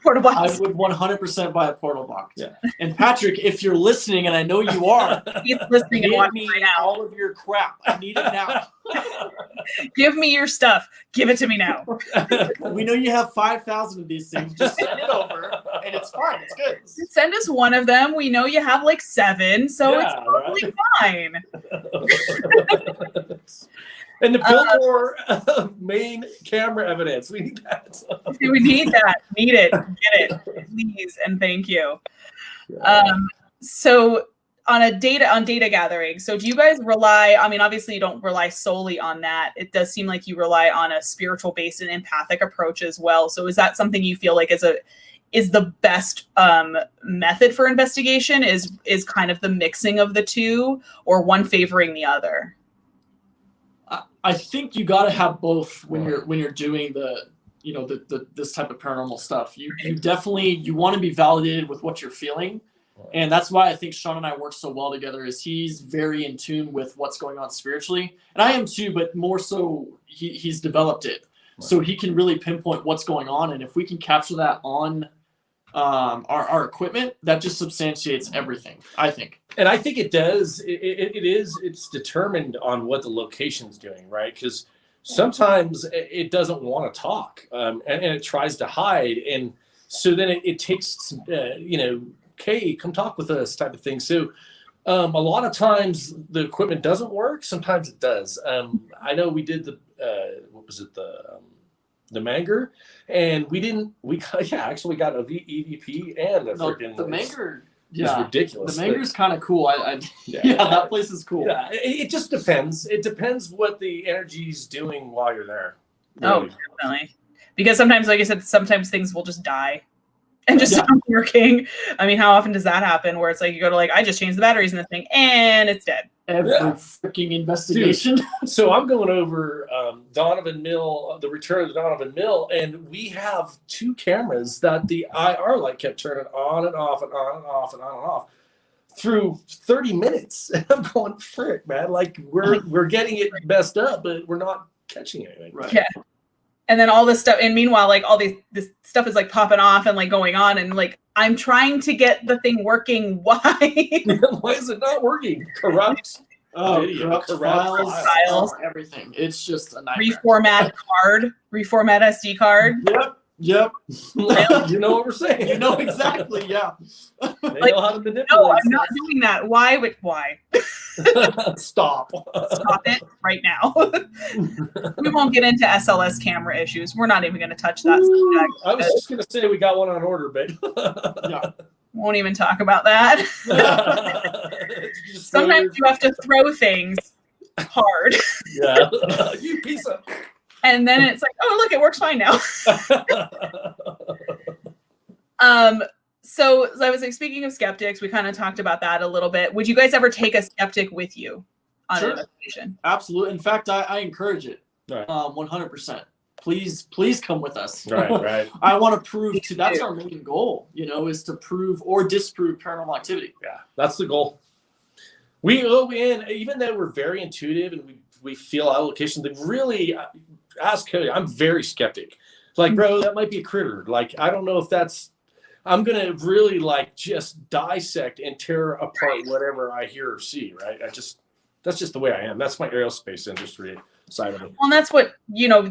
Portal box. I would 100% buy a portal box. Yeah. And Patrick, if you're listening, and I know you are, he's listening and watching me right now. All of your crap. I need it now. Give me your stuff. Give it to me now. We know you have 5,000 of these things. Just send it over, and it's fine. It's good. Send us one of them. We know you have like 7, so it's totally fine. And the Billboard main camera evidence. We need that. We need that. Need it. Get it. Please and thank you. So on data gathering, so do you guys rely, I mean, obviously you don't rely solely on that. It does seem like you rely on a spiritual based and empathic approach as well. So is that something you feel like is the best method for investigation, is kind of the mixing of the two, or one favoring the other? I think you got to have both when you're doing this type of paranormal stuff. You definitely, you want to be validated with what you're feeling, and that's why I think Shawn and I work so well together. Is he's very in tune with what's going on spiritually, and I am too, but more so he's developed it. so he can really pinpoint what's going on. And if we can capture that on our equipment, that just substantiates everything, I think. And I think it does. It's determined on what the location's doing, right? Because sometimes it doesn't want to talk, and it tries to hide. And so then it takes, okay, come talk with us type of thing. So a lot of times the equipment doesn't work. Sometimes it does. I know we did the Manger, and we actually got a EVP and a freaking the Manger. It's ridiculous. The Manger's kind of cool. That place is cool. Yeah, it just depends. It depends what the energy's doing while you're there. Really. Oh, definitely. Because sometimes, like I said, sometimes things will just die and just stop working. I mean, how often does that happen where it's like you go to I just changed the batteries in the thing and it's dead. Every freaking investigation. Dude, so I'm going over Donovan Mill, the return of the Donovan Mill, and we have 2 cameras that the IR light kept turning on and off and on and off and on and off through 30 minutes. And I'm going, frick, man, we're getting it messed up, but we're not catching anything. Right. Yeah. And then all this stuff, and meanwhile, all this stuff is popping off and going on, and I'm trying to get the thing working. Why? Why is it not working? Corrupt. Corrupt files, everything. It's just a nightmare. Reformat SD card. Yep. You know what we're saying. You know exactly. Yeah. They know how to manipulate. No, I'm not doing that. Why? Stop it right now. We won't get into SLS camera issues. We're not even going to touch that subject. I was just going to say we got one on order, but won't even talk about that. Sometimes you have to throw things hard. Yeah, you piece of. And then it's oh, look, it works fine now. So as I was speaking of skeptics, we kind of talked about that a little bit. Would you guys ever take a skeptic with you on an investigation? Absolutely. In fact, I encourage it. Right. 100%. Please come with us. Right. I want to prove that's our main goal, is to prove or disprove paranormal activity. Yeah, that's the goal. We go in, even though we're very intuitive and we feel our location, they really ask Cody. I'm very skeptic. Bro, that might be a critter. I don't know if that's. I'm gonna really just dissect and tear apart whatever I hear or see. Right? That's just the way I am. That's my aerospace industry side of it. Well, and that's what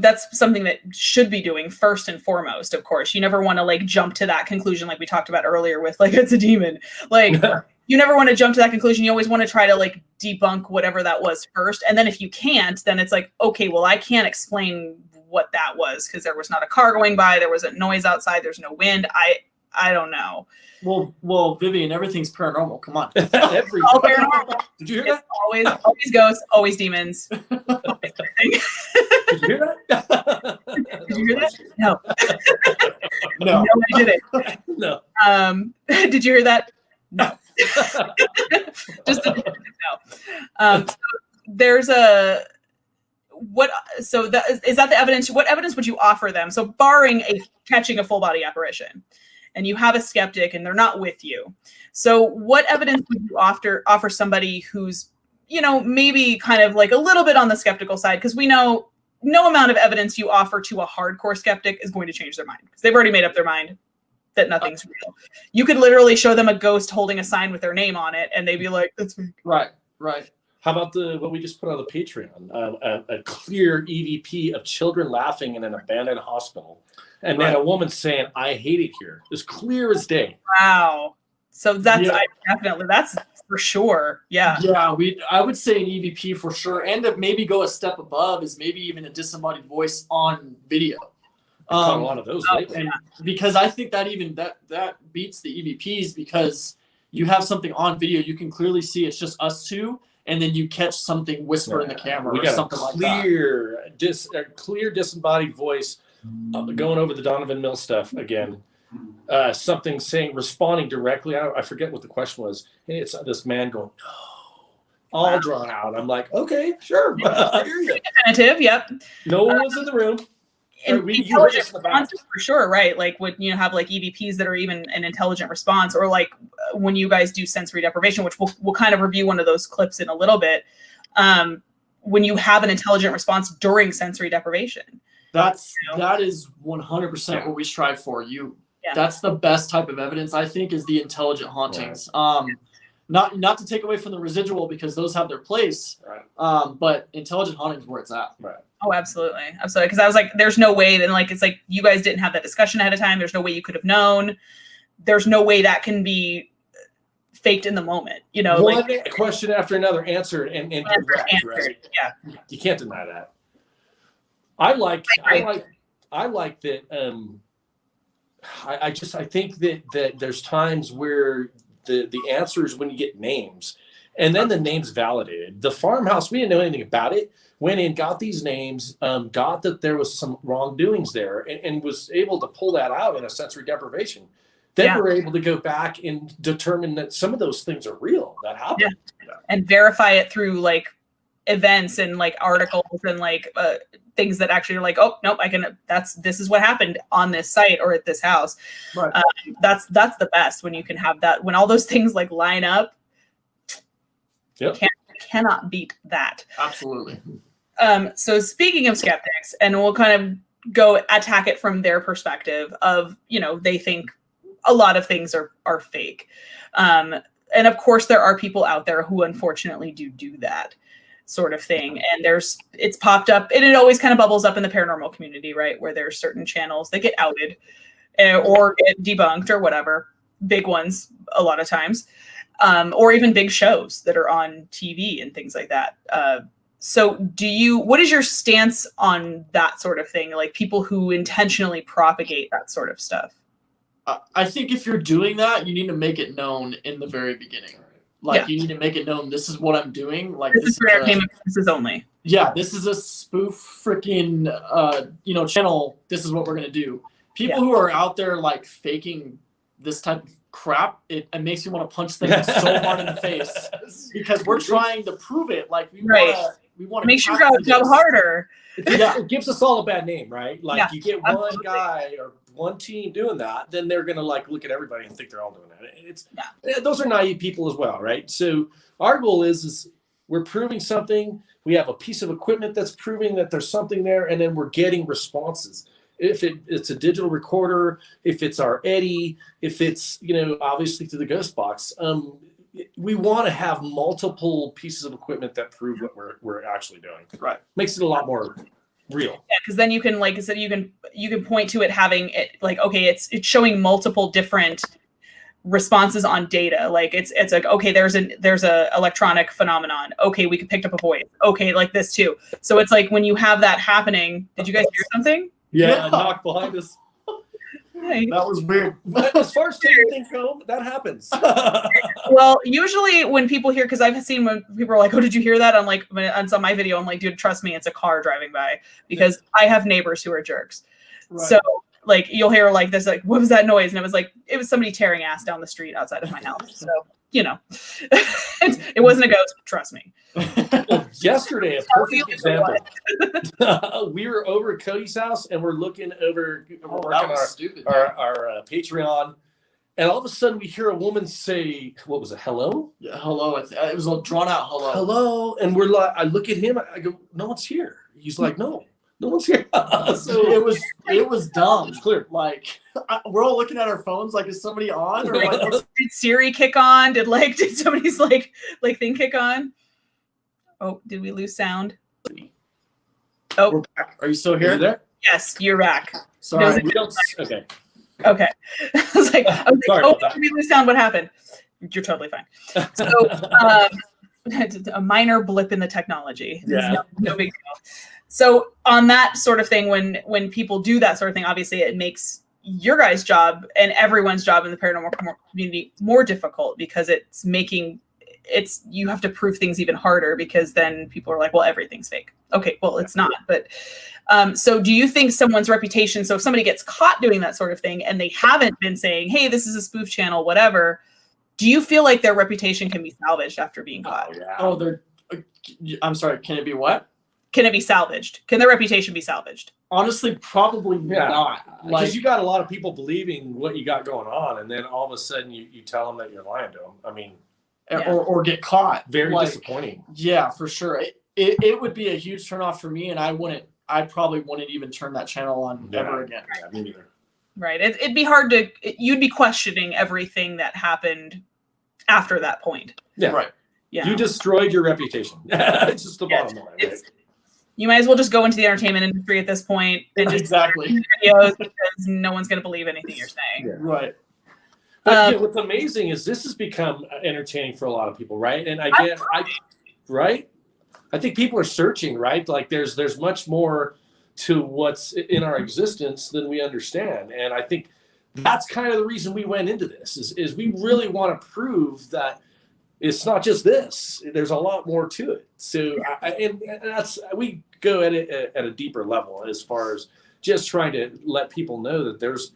that's something that should be doing first and foremost. Of course, you never want to jump to that conclusion like we talked about earlier with it's a demon. You never want to jump to that conclusion. You always want to try to debunk whatever that was first. And then if you can't, then it's okay, well, I can't explain what that was because there was not a car going by. There was a noise outside. There's no wind. I don't know. Well, Vivian, everything's paranormal. Come on. Everything. All paranormal. Did you hear that? Always ghosts, always demons. Did you hear that? Did you hear that? No. No, I didn't. No. Did you hear that? No. Just no. So there's a what? So that is that the evidence? What evidence would you offer them? So barring catching a full body apparition, and you have a skeptic, and they're not with you. So what evidence would you offer somebody who's maybe kind of a little bit on the skeptical side? Because we know no amount of evidence you offer to a hardcore skeptic is going to change their mind because they've already made up their mind that nothing's real. You could literally show them a ghost holding a sign with their name on it, and they'd be like, "That's fake." Right. How about what we just put on the Patreon? A clear EVP of children laughing in an abandoned hospital, and then a woman saying, "I hate it here." As clear as day. Wow. So that's that's for sure. Yeah. Yeah. I would say an EVP for sure, and to maybe go a step above is maybe even a disembodied voice on video. A lot of those lately. And because I think that beats the EVPs because you have something on video, you can clearly see it's just us two, and then you catch something whispered in the camera or something like that. Clear disembodied voice going over the Donovan Mill stuff again. Something responding directly. I forget what the question was. And it's this man going, "No," all drawn out. I'm like, okay, sure. I hear you. Definitive. Yep. No one was in the room. Intelligent responses for sure, right? When you have EVPs that are even an intelligent response, or when you guys do sensory deprivation, which we'll kind of review one of those clips in a little bit. When you have an intelligent response during sensory deprivation, That is 100% what we strive for. That's the best type of evidence, I think, is the intelligent hauntings. Not to take away from the residual, because those have their place, but intelligent hauntings where it's at. Right. Oh, absolutely. Because I was like, there's no way. Then it's like you guys didn't have that discussion ahead of time. There's no way you could have known. There's no way that can be faked in the moment. One question after another answered and direct, right? Yeah. You can't deny that. I like that. I think that there's times where the answer is when you get names, and then the name's validated. The farmhouse, we didn't know anything about it. Went in, got these names, got that there was some wrongdoings there, and was able to pull that out in a sensory deprivation. Then we're able to go back and determine that some of those things are real, that happened. Yeah. And verify it through events and articles and things that actually are oh, nope, this is what happened on this site or at this house. Right. That's the best, when you can have that, when all those things line up. Yep. Cannot beat that. Absolutely. So speaking of skeptics, and we'll kind of go attack it from their perspective of, they think a lot of things are fake. And of course there are people out there who unfortunately do that sort of thing. And it's popped up, and it always kind of bubbles up in the paranormal community, right? Where there's certain channels that get outed or get debunked or whatever, big ones a lot of times, or even big shows that are on TV and things like that. So what is your stance on that sort of thing? People who intentionally propagate that sort of stuff? I think if you're doing that, you need to make it known in the very beginning. You need to make it known, this is what I'm doing. This is for entertainment purposes only. Yeah, this is a spoof freaking channel. This is what we're gonna do. People who are out there faking this type of crap, it makes me want to punch them so hard in the face, because we're trying to prove it. We want to make sure you go harder. It gives us all a bad name, right? You get one guy or one team doing that, then they're gonna look at everybody and think they're all doing that. Those are naive people as well, right? So our goal is we're proving something. We have a piece of equipment that's proving that there's something there, and then we're getting responses. If it's a digital recorder, if it's our Eddie, if it's obviously through the ghost box. We want to have multiple pieces of equipment that prove what we're actually doing. Right. Makes it a lot more real. Yeah, because then you can, like I said, you can point to it having it okay, it's showing multiple different responses on data. It's okay, there's a electronic phenomenon. Okay, we picked up a voice. Okay, this too. So it's when you have that happening. Did you guys hear something? Yeah, knock behind us. Right. That was weird. As far as taking things home, that happens. Well, usually when people hear, because I've seen when people are like, "Oh, did you hear that?" I'm like, on some of my video, I'm like, "Dude, trust me, it's a car driving by," because I have neighbors who are jerks. Right. So you'll hear this, what was that noise? And it was somebody tearing ass down the street outside of my house. So it wasn't a ghost. Trust me. Well, yesterday, a perfect example. We were over at Cody's house, and we're looking over. We're working our Patreon, and all of a sudden we hear a woman say, "What was it? Hello?" Yeah, hello. It was a drawn out hello. Hello, and I look at him. I go, "No one's here." He's like, "No one's here." So it was dumb. It's clear. We're all looking at our phones. Is somebody on? Or did Siri kick on? Did somebody's thing kick on? Oh, did we lose sound? Oh, we're back. Are you still here? Are you there? Yes, you're back. Sorry, we don't. Okay. Okay. I was like, oh, did we lose sound? What happened? You're totally fine. So, a minor blip in the technology. Yeah. No big deal. So on that sort of thing, when people do that sort of thing, obviously it makes your guys' job and everyone's job in the paranormal community more difficult, because you have to prove things even harder, because then people are like, well, everything's fake. Okay, well, it's not. But so do you think someone's reputation, so if somebody gets caught doing that sort of thing and they haven't been saying, hey, this is a spoof channel, whatever, do you feel like their reputation can be salvaged after being caught? I'm sorry, can it be what? Can it be salvaged? Can their reputation be salvaged? Honestly, probably not. Because you got a lot of people believing what you got going on, and then all of a sudden you tell them that you're lying to them. I mean, or get caught. Very disappointing. Yeah, for sure. It would be a huge turnoff for me, and I I probably wouldn't even turn that channel on ever again. Yeah, me neither. Right. It'd be hard to. You'd be questioning everything that happened after that point. Yeah. Right. Yeah. You destroyed your reputation. It's just the bottom line. Right? You might as well just go into the entertainment industry at this point and just Exactly. videos because no one's going to believe anything you're saying. Yeah. Right. But what's amazing is this has become entertaining for a lot of people, right? And I think people are searching, right? Like there's much more to what's in our existence than we understand. And I think that's kind of the reason we went into this is we really want to prove that it's not just this. There's a lot more to it. So and that's we go at it at a deeper level as far as just trying to let people know that there's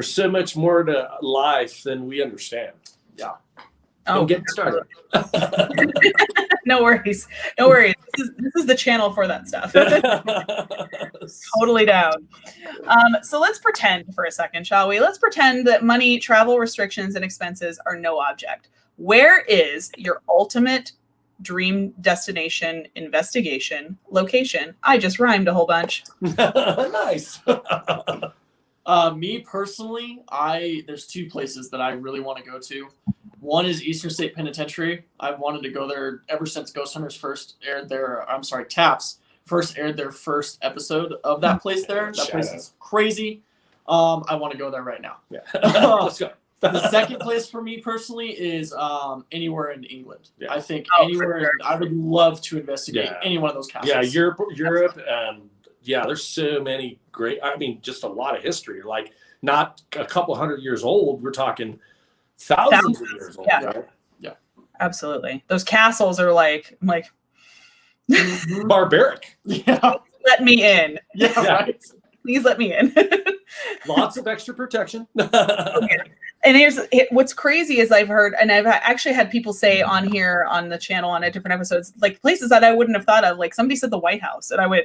so much more to life than we understand. Yeah. Oh, get started. No worries. No worries. This is the channel for that stuff. Totally down. So let's pretend for a second, shall we? Let's pretend that money, travel restrictions, and expenses are no object. Where is your ultimate dream destination, investigation, location? I just rhymed a whole bunch. Nice. Me personally, there's two places that I really want to go to. One is Eastern State Penitentiary. I've wanted to go there ever since Ghost Hunters TAPS first aired their first episode of that place there. That place is crazy. I want to go there right now. Yeah. Let's go. The second place for me personally is anywhere in England. Yeah. I think anywhere. I would love to investigate any one of those castles. Yeah, Europe. There's so many great. I mean, just a lot of history. Like not a couple hundred years old. We're talking thousands of years old. Yeah. Right? Yeah. Absolutely. Those castles are like barbaric. Yeah. Let me in. Yeah. Right. Please let me in. Lots of extra protection. Okay. And what's crazy is I've heard, and I've actually had people say on here on the channel on a different episodes, like places that I wouldn't have thought of. Like somebody said the White House, and I went,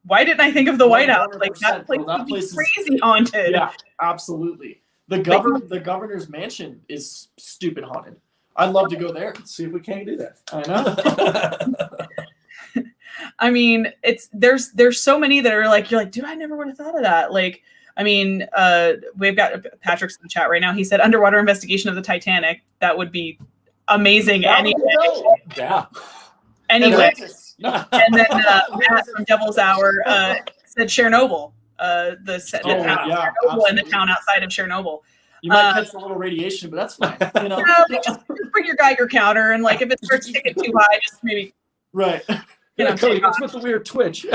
"Why didn't I think of the White House? Like that place is crazy haunted." Yeah, absolutely. The governor's mansion is stupid haunted. I'd love to go there. Let's see if we can't do that. I know. I mean, there's so many that are like, you're like, dude, I never would have thought of that. Like, I mean, we've got Patrick's in the chat right now. He said underwater investigation of the Titanic. That would be amazing. Anyway. Yeah. Anyway. And then Matt from Devil's Hour said Chernobyl. Chernobyl in the town outside of Chernobyl. You might catch a little radiation, but that's fine. You know? Just bring your Geiger counter, and like if it starts ticking too high, just maybe. Right. Cody, what's with the weird twitch?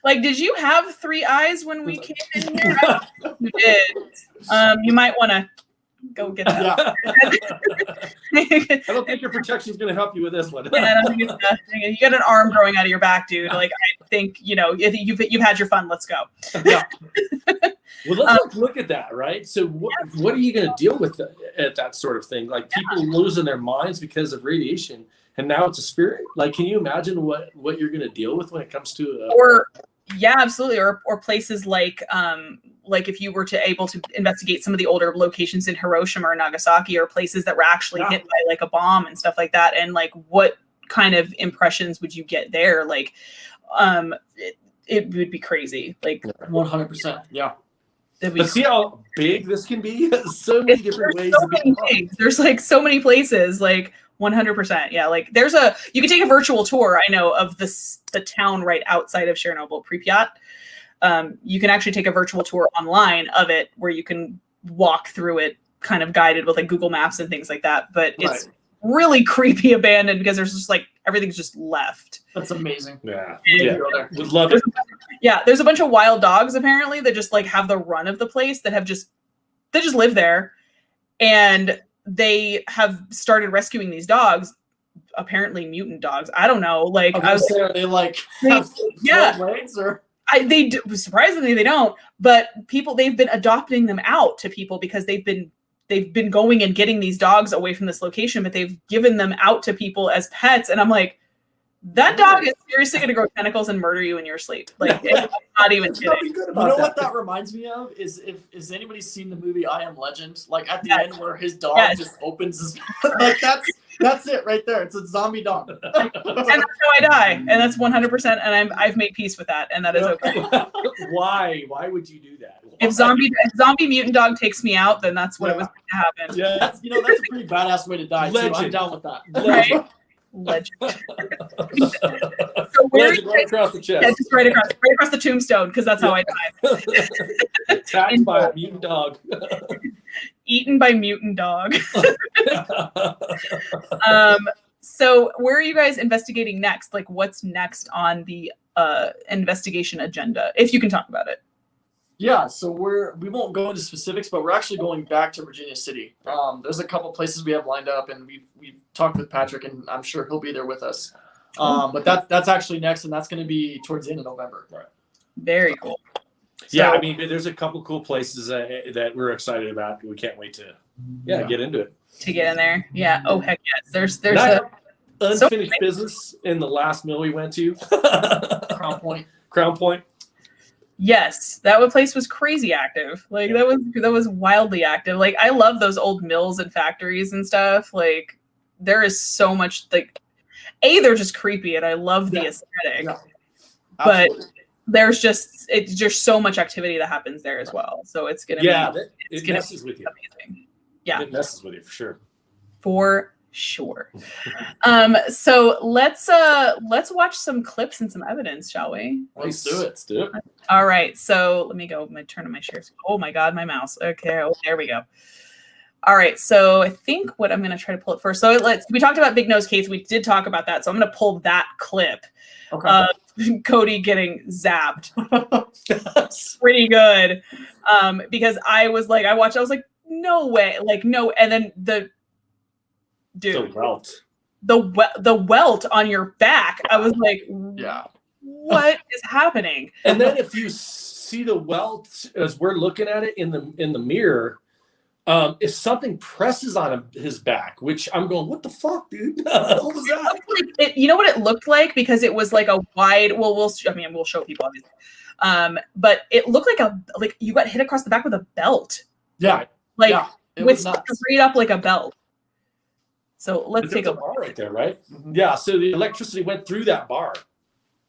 Like, did you have 3 eyes when we came in here? You did. You might want to go get that. Yeah. I don't think your protection is going to help you with this one. Yeah, I don't think you got an arm growing out of your back, dude. Like, I think you've had your fun. Let's go. Yeah. Well, let's look at that, right? So, what are you going to deal with at that sort of thing? Like people losing their minds because of radiation. And now it's a spirit. Like, can you imagine what you're going to deal with when it comes to? Absolutely. Or places like if you were able to investigate some of the older locations in Hiroshima or Nagasaki, or places that were actually hit by like a bomb and stuff like that. And like, what kind of impressions would you get there? Like, it would be crazy. Like 100%. Yeah. But see how big this can be? So many different ways. So many things. There's like so many places. Like. 100%. Yeah. Like you can take a virtual tour, I know, of the town right outside of Chernobyl, Pripyat. You can actually take a virtual tour online of it where you can walk through it kind of guided with like Google Maps and things like that. But it's really creepy abandoned because there's just like everything's just left. That's amazing. Yeah. Would love it. Yeah. There's a bunch of wild dogs apparently that just like have the run of the place that just live there. And they have started rescuing these dogs, apparently mutant dogs. I don't know. Like, are they like legs or? Surprisingly, they don't. But they've been adopting them out to people because they've been going and getting these dogs away from this location, but they've given them out to people as pets. And I'm like, that dog is seriously going to grow tentacles and murder you in your sleep. Like, it's not even kidding. You know what that reminds me of is has anybody seen the movie I Am Legend? Like at the end where his dog just opens his like That's it right there. It's a zombie dog. And that's how I die. And that's 100%. And I've made peace with that. And that is okay. Why? Why would you do that? Why? If zombie mutant dog takes me out, then that's what it was going to happen. Yeah. That's a pretty badass way to die, too. I'm down with that. Right? Legend. So Legend right across the chest. Yeah, just right across the tombstone, because that's how I die. Attacked by a mutant dog. Eaten by mutant dog. So where are you guys investigating next? Like, what's next on the investigation agenda, if you can talk about it? Yeah, so we won't go into specifics, but we're actually going back to Virginia City. There's a couple places we have lined up, and we've talked with Patrick, and I'm sure he'll be there with us. But that's actually next, and that's going to be towards the end of November. Right. Very cool. Yeah, I mean, there's a couple cool places that we're excited about. We can't wait to get into it. To get in there, yeah. Oh heck yes. There's unfinished business in the last mill we went to. Crown Point. Yes, that place was crazy active. Like that was wildly active. Like I love those old mills and factories and stuff. Like there is so much like they're just creepy and I love the aesthetic. Yeah. But there's just so much activity that happens there as well. So it's gonna it messes with you. Amazing. Yeah. It messes with you for sure. For sure. So let's watch some clips and some evidence, shall we? Let's do it. All right. So let me go. Turn on my shares. Oh my God, my mouse. Okay. Oh, there we go. All right. So I think what I'm going to try to pull it first. So we talked about Big Nose Kate's. We did talk about that. So I'm going to pull that clip. Okay. Cody getting zapped. Pretty good. Because I was like, I was like, no way. Like, no. And then the welt on your back. I was like, what is happening? And then if you see the welt as we're looking at it in the mirror, if something presses on his back, which I'm going, what the fuck, dude? What was that? You know what it looked like? Because it was like a wide. Well, we'll show people obviously. But it looked like you got hit across the back with a belt. Yeah. With straight up like a belt. So let's take a bar right there, right? Mm-hmm. Yeah. So the electricity went through that bar.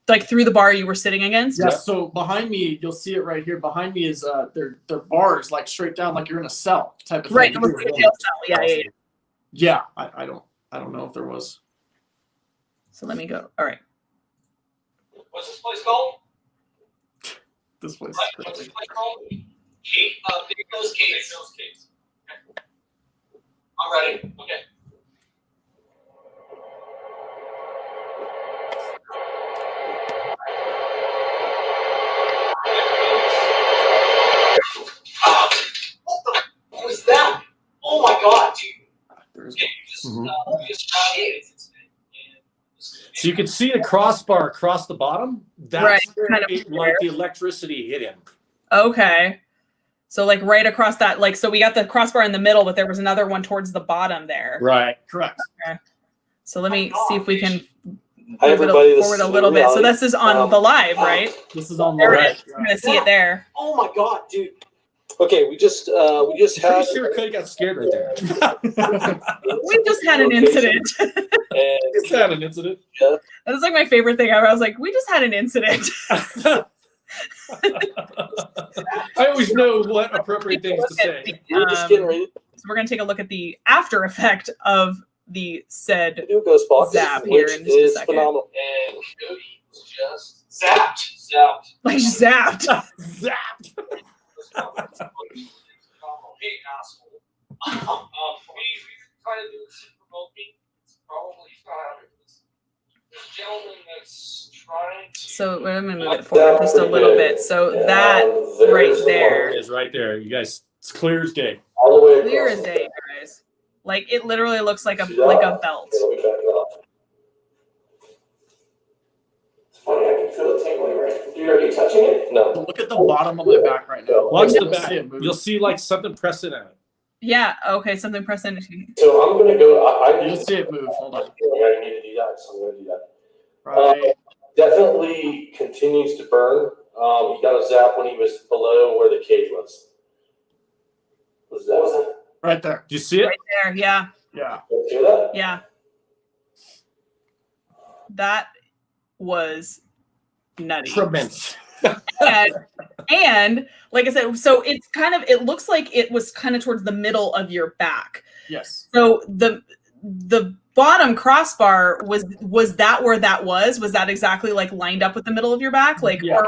Like through the bar you were sitting against? Yeah. So behind me, you'll see it right here. Behind me is their bars like straight down, like you're in a cell type of thing. Right. It looks like a jail cell. Yeah. Yeah. I don't know if there was. So let me go. All right. What's this place called? This place. What's this place called? Big Nose Kate's. Okay. I'm ready. Okay. What was that? Oh my God, dude! So you can see the crossbar across the bottom. That's where the electricity hit him. Okay. So like right across that, like, so we got the crossbar in the middle, but there was another one towards the bottom there. Right. Correct. Okay. So let me see if we can forward a little bit. So this is on the live, right? This is on the live. You're gonna see it there. Oh my God, dude! Okay, we just had. Sure, Cody got scared right there. We just had an incident. Just had an incident. Yeah. That was like my favorite thing ever. I was like, we just had an incident. I always know what appropriate things to say. So we're going to take a look at the after effect of the said zap here in just a second. Phenomenal. And Cody was just zapped. Like zapped. Zapped. Hey, asshole. We try to do this remotely. It's probably this gentleman that's trying to. So I'm going to move it forward just a little bit. So that right there is right there. You guys, it's clear as day. All the way across. Clear as day, guys. Like it literally looks like a belt. Funny, I can feel it tingling right. Dude, are you touching it? No. Look at the bottom of my back right now. Watch the back. You'll see like something pressing on it. Yeah. Okay. Something pressing. So I'm gonna go. You'll see it move. Hold on. I need to do that, so I'm gonna do that. Right. Definitely continues to burn. He got a zap when he was below where the cage was. Was that? Right there. Do you see it? Right there. Yeah. Yeah. You see that? Yeah. That was nutty. Tremendous. And like I said, so it looks like it was kind of towards the middle of your back. Yes. So the bottom crossbar was that where that was? Was that exactly like lined up with the middle of your back? Like yeah.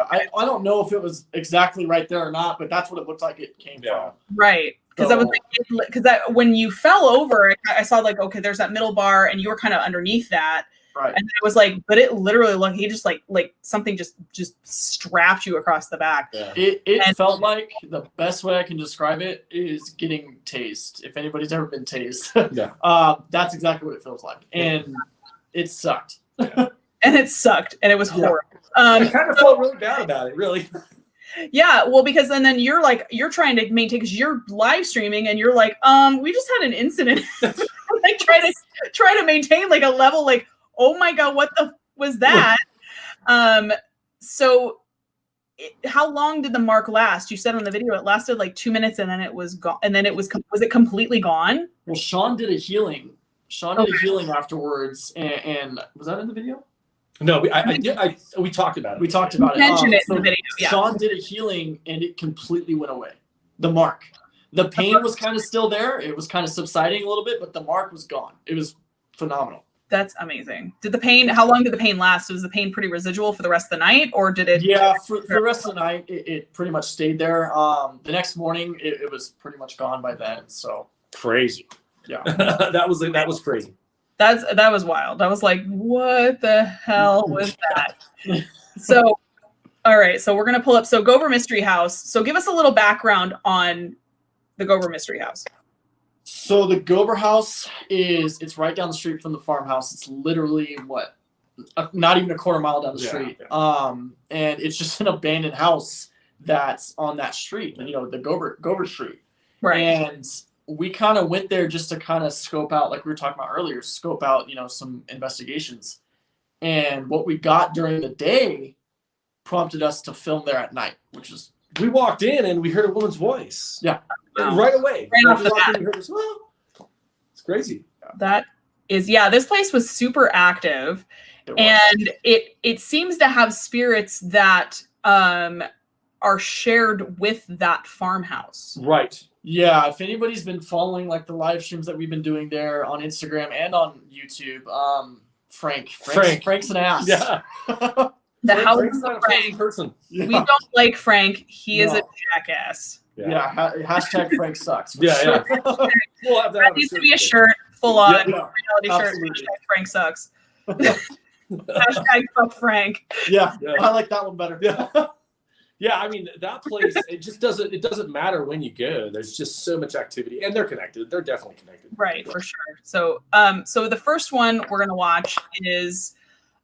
I don't know if it was exactly right there or not, but that's what it looked like it came from. Right. Because I was like, because when you fell over, I saw like, okay, there's that middle bar, and you were kind of underneath that. Right. And I was like, but it literally looked, he just like something just strapped you across the back. Yeah. It felt like, the best way I can describe it is getting tased. If anybody's ever been tased, that's exactly what it feels like. And it sucked. And it sucked, and it was horrible. I kind of felt really bad about it, really. Yeah, well, because then you're trying to maintain, because you're live streaming, and you're like, we just had an incident. Like try to maintain like a level, like, oh my God, what the was that? So how long did the mark last? You said on the video it lasted like 2 minutes, and then it was gone. And then was it completely gone? Well, Shawn did a healing. Did a healing afterwards, and was that in the video? No, we talked about it. We talked about it. Mentioned it in the video. Yeah. Shawn did a healing, and it completely went away. The mark. The pain was kind of still there. It was kind of subsiding a little bit, but the mark was gone. It was phenomenal. That's amazing. How long did the pain last? Was the pain pretty residual for the rest of the night, or did it? Yeah, for the rest of the night, it pretty much stayed there. The next morning, it was pretty much gone by then. So crazy. Yeah, that was crazy. That was wild. I was like, what the hell was that? So, all right. So we're gonna pull up. So Gober Mystery House. So give us a little background on the Gober Mystery House. So the Gober House it's right down the street from the farmhouse. It's literally not even a quarter mile down the street. And it's just an abandoned house that's on that street, the Gober Street. Right. And we kind of went there just to kind of scope out, like we were talking about earlier, some investigations. And what we got during the day prompted us to film there at night, which is, we walked in and we heard a woman's voice. Yeah. Right away. Right off the bat. It's crazy. That is, this place was super active. And it seems to have spirits that are shared with that farmho's. Right. Yeah, if anybody's been following like the live streams that we've been doing there on Instagram and on YouTube, Frank's an ass. Yeah. Frank's not a pleasant person. Yeah. We don't like Frank. He is a jackass. Yeah. Hashtag Frank sucks. Yeah. Sure. We'll have that needs to be a shirt full on reality absolutely. shirt. Hashtag Frank sucks. Hashtag fuck Frank. Yeah, I like that one better. Yeah. Yeah, I mean, that place, it doesn't matter when you go. There's just so much activity, and they're connected. They're definitely connected. Right, for sure. So the first one we're going to watch is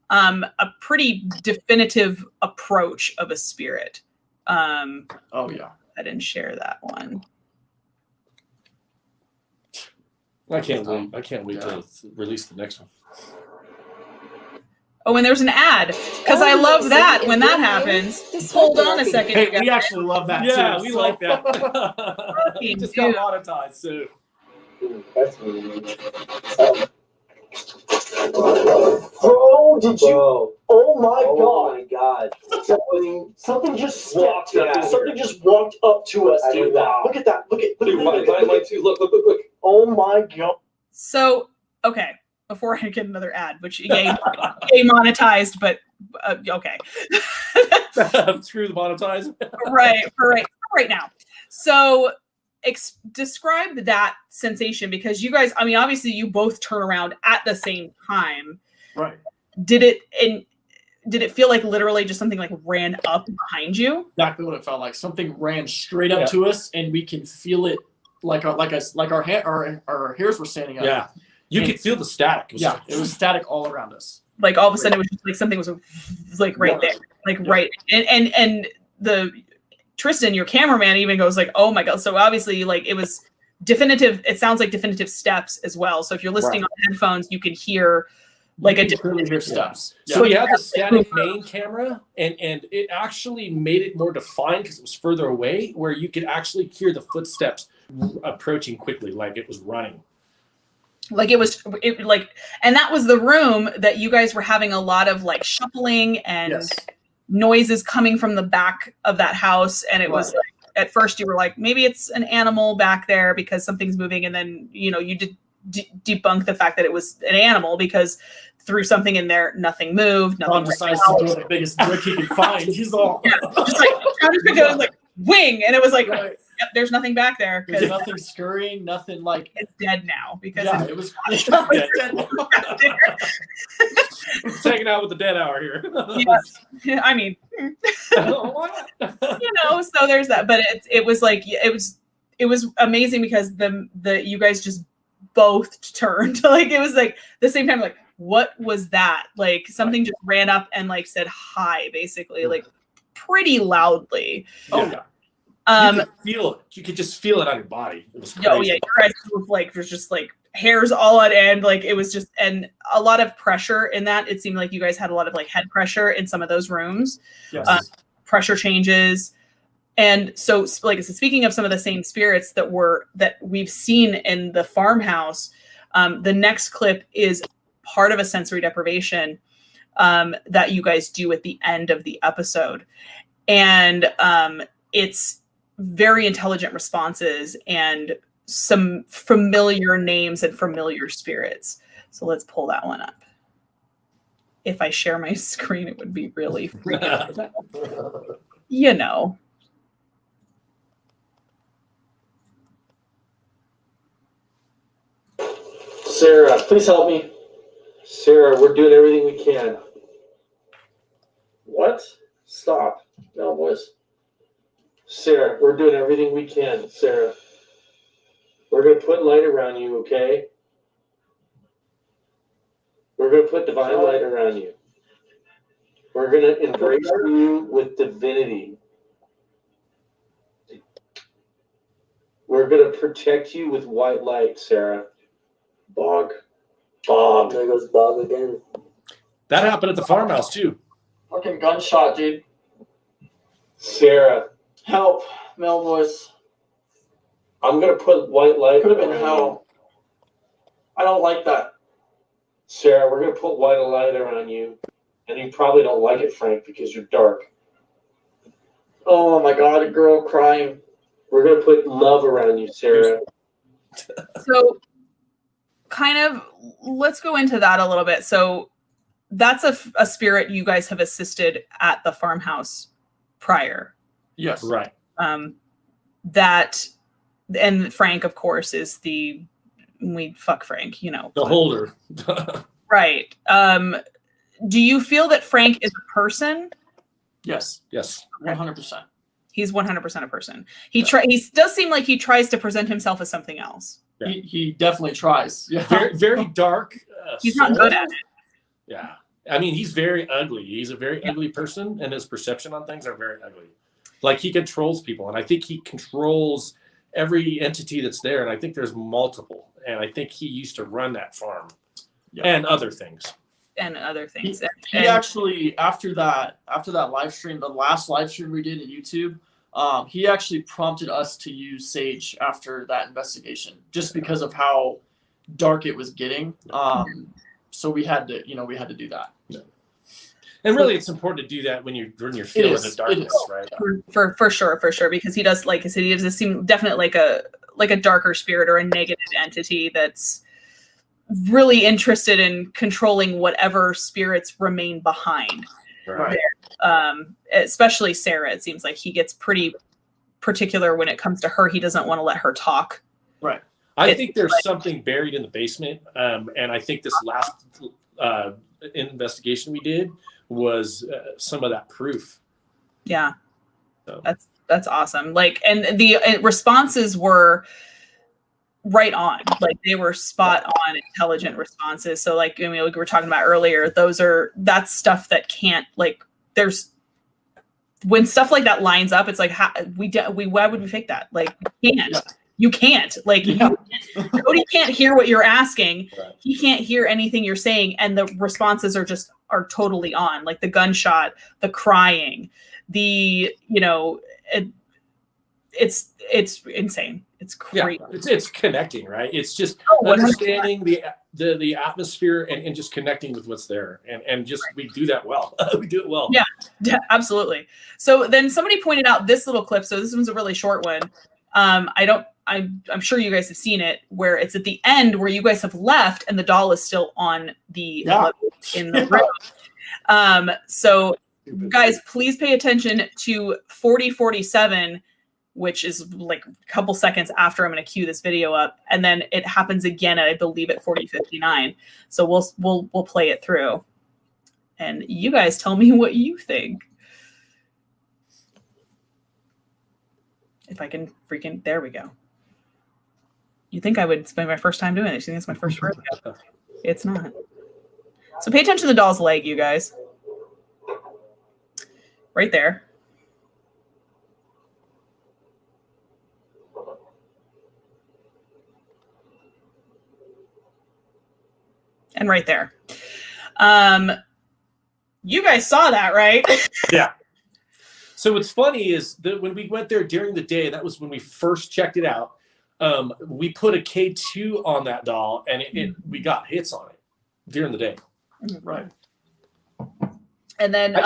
a pretty definitive approach of a spirit. Oh, yeah. I didn't share that one. I can't wait to release the next one. Oh, and there's an ad, because I love that when that happens. Hold on a second. Hey, we actually love that too. Yeah, we like that. We just got monetized, so. Bro, did you? Oh my God! Something just walked up. Something just walked up to us, dude. Look at that. Look at Mine too. Look. Oh my God. So, okay. Before I get another ad, which yay monetized, but okay. Screw the monetize. right now. So describe that sensation, because you guys, I mean, obviously you both turn around at the same time. Right. Did it feel like literally just something like ran up behind you? Exactly what it felt like. Something ran straight up to us, and we can feel it like our hairs were standing up. Yeah. You could feel the static. It was static all around us. Like all of a sudden it was just like something was like right there. Like right. And the Tristan, your cameraman, even goes like, oh my God. So obviously like it was definitive. It sounds like definitive steps as well. So if you're listening on headphones, you can hear like a definitive steps. Yeah. So you have the static main camera, and it actually made it more defined because it was further away, where you could actually hear the footsteps approaching quickly, like it was running. Like and that was the room that you guys were having a lot of like shuffling and Yes. noises coming from the back of that house. And it was Right. like, at first you were like, maybe it's an animal back there because something's moving. And then, you know, you did debunk the fact that it was an animal because threw something in there, nothing moved. Tom Nothing decides to throw the biggest brick he can find. He's all, yeah, just like Travis picked it up, it was like wing, and it was like, right. yep, there's nothing back there There's because nothing scurrying, nothing like. it's dead now because Yeah, it's it was. It's hanging out with the dead hour here. yes. I mean, you know, so there's that, but it was like it was amazing because the you guys just both turned like it was like the same time like what was that, like something just ran up and like said hi basically like pretty loudly. Yeah. You could feel it. You could just feel it on your body. It was crazy. Oh yeah, you guys were like there's just like hairs all on end, like it was just, and a lot of pressure in that. It seemed like you guys had a lot of like head pressure in some of those rooms. Yes. Pressure changes. And so like I said, speaking of some of the same spirits that we've seen in the farmhouse, the next clip is part of a sensory deprivation that you guys do at the end of the episode. And it's very intelligent responses and some familiar names and familiar spirits. So let's pull that one up. If I share my screen, it would be really freaking, you know. Sarah, please help me. Sarah, we're doing everything we can. What? Stop. No, boys. Sarah, we're doing everything we can. Sarah, we're going to put light around you, okay? We're going to put divine light around you. We're going to embrace you with divinity. We're going to protect you with white light, Sarah. Bog. There goes Bog again. That happened at the farmhouse too. Fucking gunshot, dude. Sarah. Help. Male voice. I'm going to put white light. Could have been hell. I don't like that. Sarah, we're going to put white light around you. And you probably don't like it, Frank, because you're dark. Oh my God, a girl crying. We're going to put love around you, Sarah. So kind of let's go into that a little bit. So that's a spirit you guys have assisted at the farmhouse prior. Yes. Right. That, and Frank, of course, is fuck Frank, you know. The holder. Right. Do you feel that Frank is a person? Yes. Yes. 100%. He's 100% a person. He does seem like he tries to present himself as something else. Yeah. He definitely tries. Yeah. Very, very dark. He's not good at it. Yeah. I mean, he's very ugly. He's a very ugly person, and his perception on things are very ugly. Like, he controls people, and I think he controls every entity that's there, and I think there's multiple. And I think he used to run that farm and other things. He actually, after that live stream, the last live stream we did at YouTube, he actually prompted us to use Sage after that investigation, just because of how dark it was getting. So we had to do that. Yeah. And really, it's important to do that when you're feeling the darkness, right? For sure, because he does, like I said, he does seem definitely like a darker spirit or a negative entity that's really interested in controlling whatever spirits remain behind. Right. Especially Sarah, it seems like he gets pretty particular when it comes to her. He doesn't want to let her talk. Right. I think there's something buried in the basement, and I think this last investigation we did was some of that proof. Yeah, so. That's awesome. Like, and the responses were right on. Like, they were spot on, intelligent responses. So, like, I mean, like we were talking about earlier, that's stuff that can't, like, when stuff like that lines up, it's like, why would we fake that? Like, we can't. Yeah. You can't. Like, Cody can't hear what you're asking. Right. He can't hear anything you're saying, and the responses are totally on. Like the gunshot, the crying, it's insane. It's crazy. Yeah, it's connecting, right? It's just 100%. understanding the atmosphere and just connecting with what's there, and just we do that well. We do it well. Yeah, absolutely. So then somebody pointed out this little clip. So this one's a really short one. I'm sure you guys have seen it, where it's at the end where you guys have left and the doll is still on the in the room. So guys, please pay attention to 4047, which is like a couple seconds after I'm going to cue this video up, and then it happens again, I believe, at 4059. So we'll play it through, and you guys tell me what you think. If I can freaking, there we go. You think I would spend my first time doing this? You think it's my first rodeo? It's not. So pay attention to the doll's leg, you guys. Right there. And right there. You guys saw that, right? Yeah. So what's funny is that when we went there during the day, that was when we first checked it out. We put a K2 on that doll, and we got hits on it during the day. Right. And then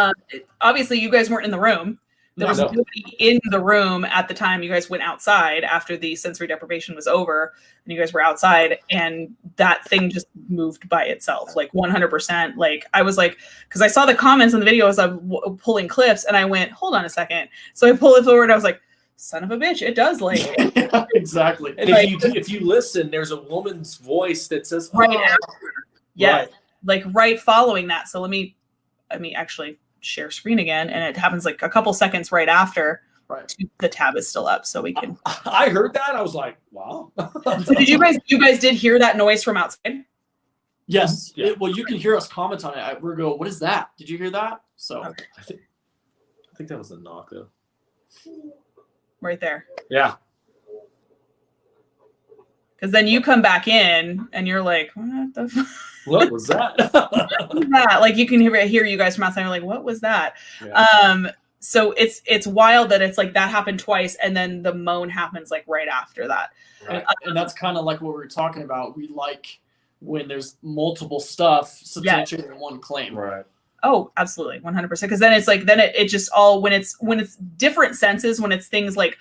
obviously you guys weren't in the room. There was nobody in the room at the time. You guys went outside after the sensory deprivation was over, and you guys were outside, and that thing just moved by itself, like 100%. Like I was like, because I saw the comments on the video as I'm pulling clips, and I went, hold on a second. So I pull it forward, and I was like, son of a bitch, it does like it. Exactly. And if you listen, there's a woman's voice that says, right after. Yeah, like right following that. So let me actually share screen again, and it happens like a couple seconds right after. Right. The tab is still up, so we can. I heard that. I was like, wow. So did you guys did hear that noise from outside? Yes. Yeah. Well, you can hear us comment on it. We're go, what is that? Did you hear that? So I think that was the knock though. Right there. Yeah. Because then you come back in and you're like, what the what was that? What was that? Like you can hear you guys from outside. You're like, what was that? Yeah. So it's wild that it's like that happened twice, and then the moan happens like right after that. Right. And that's kind of like what we were talking about. We like when there's multiple stuff substantiating in one claim. Right. Oh, absolutely, 100%. Because then it's like it just all when it's different senses, when it's things like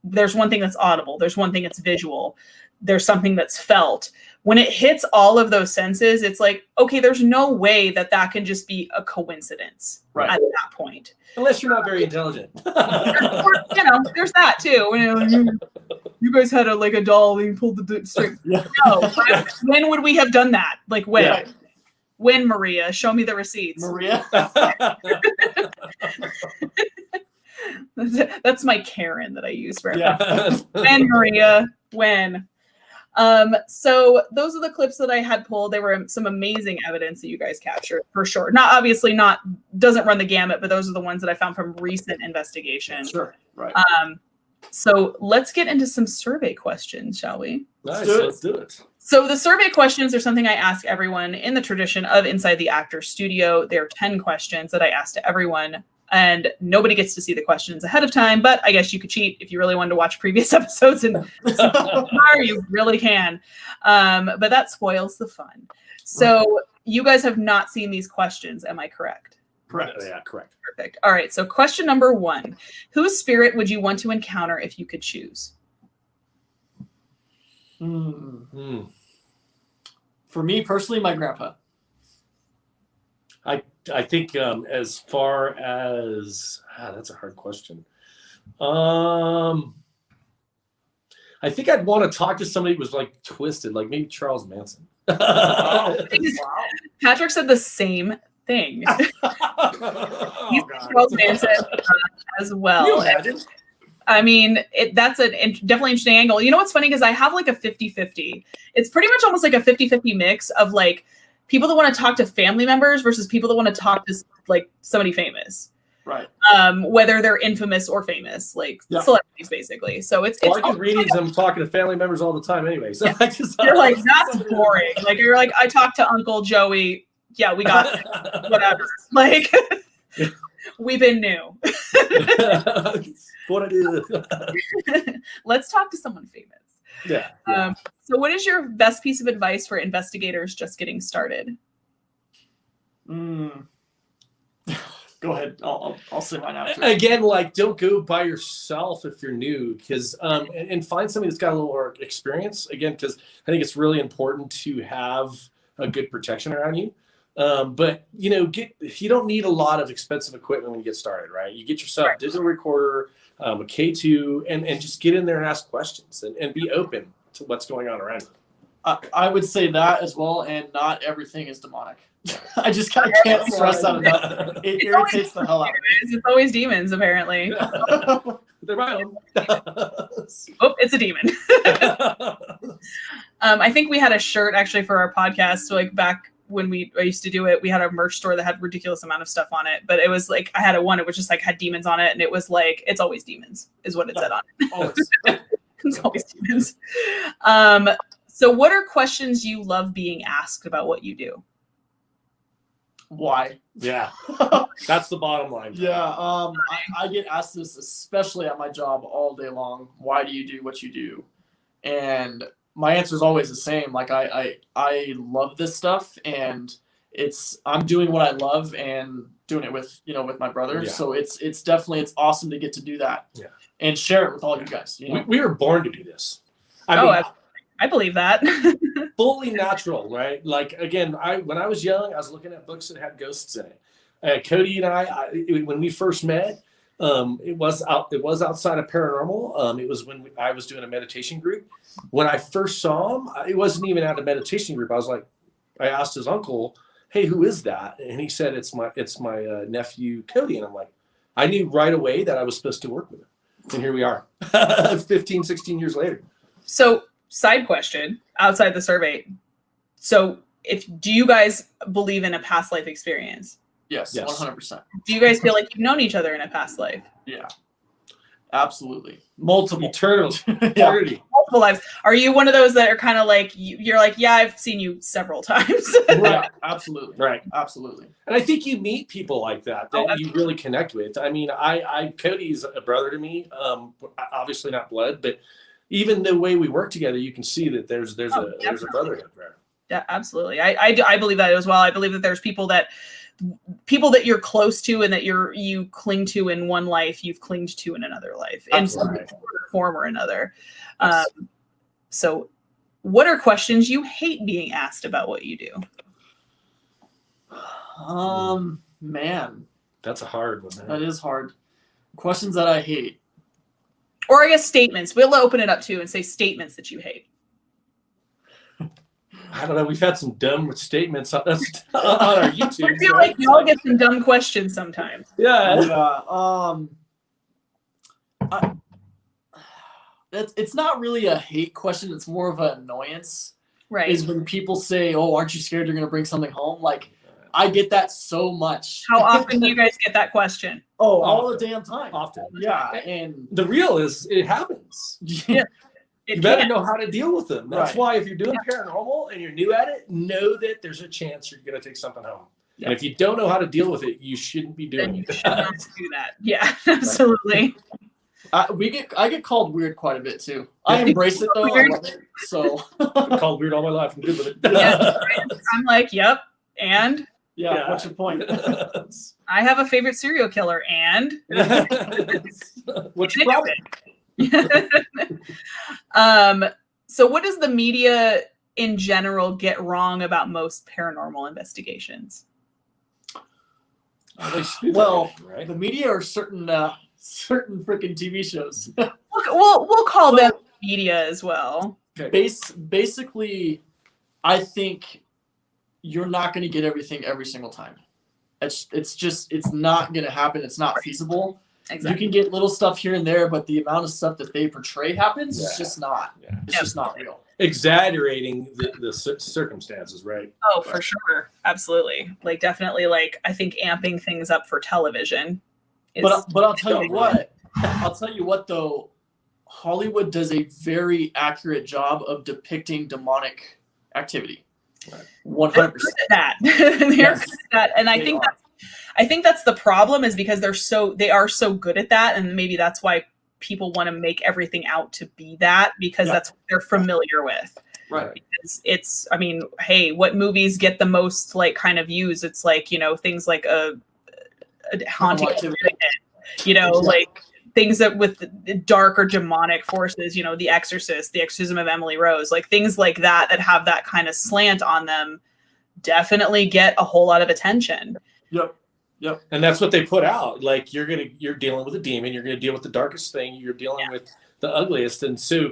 there's one thing that's audible, there's one thing that's visual, there's something that's felt. When it hits all of those senses, it's like, okay, there's no way that can just be a coincidence at that point. Unless you're not very intelligent. There's that too. You guys had a doll and you pulled the string. Yeah. No, when would we have done that? Like when? Yeah. When, Maria? Show me the receipts. Maria? That's my Karen that I use for everything. When, Maria? When? So those are the clips that I had pulled. They were some amazing evidence that you guys captured for sure. Doesn't run the gamut, but those are the ones that I found from recent investigation. Sure. Right. So let's get into some survey questions, shall we? Nice. Let's do it. So the survey questions are something I ask everyone in the tradition of Inside the Actor Studio. There are 10 questions that I ask to everyone, and nobody gets to see the questions ahead of time, but I guess you could cheat if you really wanted to watch previous episodes and you really can. But that spoils the fun. So you guys have not seen these questions, am I correct? Correct. Yeah, correct. Perfect. All right, so question number 1. Whose spirit would you want to encounter if you could choose? For me personally, my grandpa. I think as far as that's a hard question. I think I'd want to talk to somebody who was like twisted, like maybe Charles Manson. Wow. Patrick said the same thing. He's Charles Manson as well. Can you imagine? I mean, that's a definitely interesting angle. You know what's funny is I have like a 50-50. It's pretty much almost like a 50-50 mix of like people that want to talk to family members versus people that want to talk to like somebody famous. Right. Whether they're infamous or famous, like celebrities basically. So it's I get readings. I'm talking to family members all the time anyway. So you're like, that's boring. Like you're like, I talked to Uncle Joey. Yeah, we got it. Whatever. Like we've been new. What I do. Let's talk to someone famous. Yeah. So what is your best piece of advice for investigators just getting started? Go ahead. I'll say mine after. Again, like, don't go by yourself if you're new, because and find somebody that's got a little more experience. Again, because I think it's really important to have a good protection around you. But you don't need a lot of expensive equipment when you get started, right? You get yourself a digital recorder, a K2, and just get in there and ask questions and be open to what's going on around you. I would say that as well, and not everything is demonic. I just can't stress that enough. It irritates the hell out of me. It's always demons, apparently. They're my own. Oh, it's a demon. I think we had a shirt actually for our podcast. So like back when I used to do it, we had a merch store that had ridiculous amount of stuff on it. But it was like I had one. It was just like had demons on it, and it was like it's always demons is what it said on it. Always. It's always demons. So what are questions you love being asked about what you do? Why? Yeah, that's the bottom line. Yeah, I get asked this, especially at my job, all day long. Why do you do what you do? And my answer is always the same. Like I love this stuff, and I'm doing what I love and doing it with my brother. Yeah. So it's awesome to get to do that. Yeah. And share it with all you guys. We were born to do this. I believe that. Fully natural, right? Like, again, when I was young, I was looking at books that had ghosts in it. Cody and I, when we first met, it was outside of paranormal. It was when I was doing a meditation group. When I first saw him, it wasn't even at a meditation group. I asked his uncle, "Hey, who is that?" And he said, "It's my nephew Cody." And I'm like, I knew right away that I was supposed to work with him. And here we are, 15, 16 years later. So, side question outside the survey. So, do you guys believe in a past life experience? Yes. 100%. Do you guys feel like you've known each other in a past life? Yeah. Absolutely. Multiple. Eternity. Multiple lives. Are you one of those that are kind of like, you're like, yeah, I've seen you several times? Right. Absolutely. Right. Absolutely. And I think you meet people like that you really connect with. I mean, Cody's a brother to me. Obviously not blood, but even the way we work together, you can see that there's a brotherhood there. Yeah, absolutely. I believe that as well. I believe that there's people that you're close to and that you cling to in one life, you've clinged to in another life in some form or another. Yes. So what are questions you hate being asked about what you do? Man, that's a hard one. That is hard. Questions that I hate. Or I guess statements. We'll open it up too and say statements that you hate. I don't know. We've had some dumb statements on our YouTube. I feel like you all get some dumb questions sometimes. Yeah. It's not really a hate question. It's more of an annoyance. Right. Is when people say, "Oh, aren't you scared you're going to bring something home?" Like, I get that so much. How often do you guys get that question? Oh, all the damn time. Often. Yeah, and the real is it happens. Yeah. You better know how to deal with them. That's why if you're doing paranormal and you're new at it, know that there's a chance you're going to take something home. Yeah. And if you don't know how to deal with it, you shouldn't be doing it. You should not do that. Yeah, absolutely. I get called weird quite a bit too. I embrace it though. I love it. So I've been called weird all my life. I'm good with it. Yeah, I'm like, yep. And yeah, what's your point? I have a favorite serial killer. And what's your problem? So what does the media in general get wrong about most paranormal investigations? Well, right? The media are certain freaking TV shows. we'll call them media as well. Okay. Basically, I think you're not going to get everything every single time. It's not going to happen. It's not feasible. Exactly. You can get little stuff here and there, but the amount of stuff that they portray happens is just not. Yeah. It's just not real. Exaggerating the circumstances, right? Oh, for sure, absolutely. Like definitely, like I think amping things up for television. But I'll tell you what. I'll tell you what though. Hollywood does a very accurate job of depicting demonic activity. 100%. They're good at that. They're good at that, and I think that's the problem is because they are so good at that, and maybe that's why people want to make everything out to be that because that's what they're familiar with. Right. Because it's, I mean, hey, what movies get the most like kind of views? It's like, you know, things like a haunting, you know, like things that with dark or demonic forces, you know, The Exorcist, The Exorcism of Emily Rose, like things like that that have that kind of slant on them definitely get a whole lot of attention. Yep. And that's what they put out. Like you're dealing with a demon, you're gonna deal with the darkest thing, you're dealing with the ugliest. And so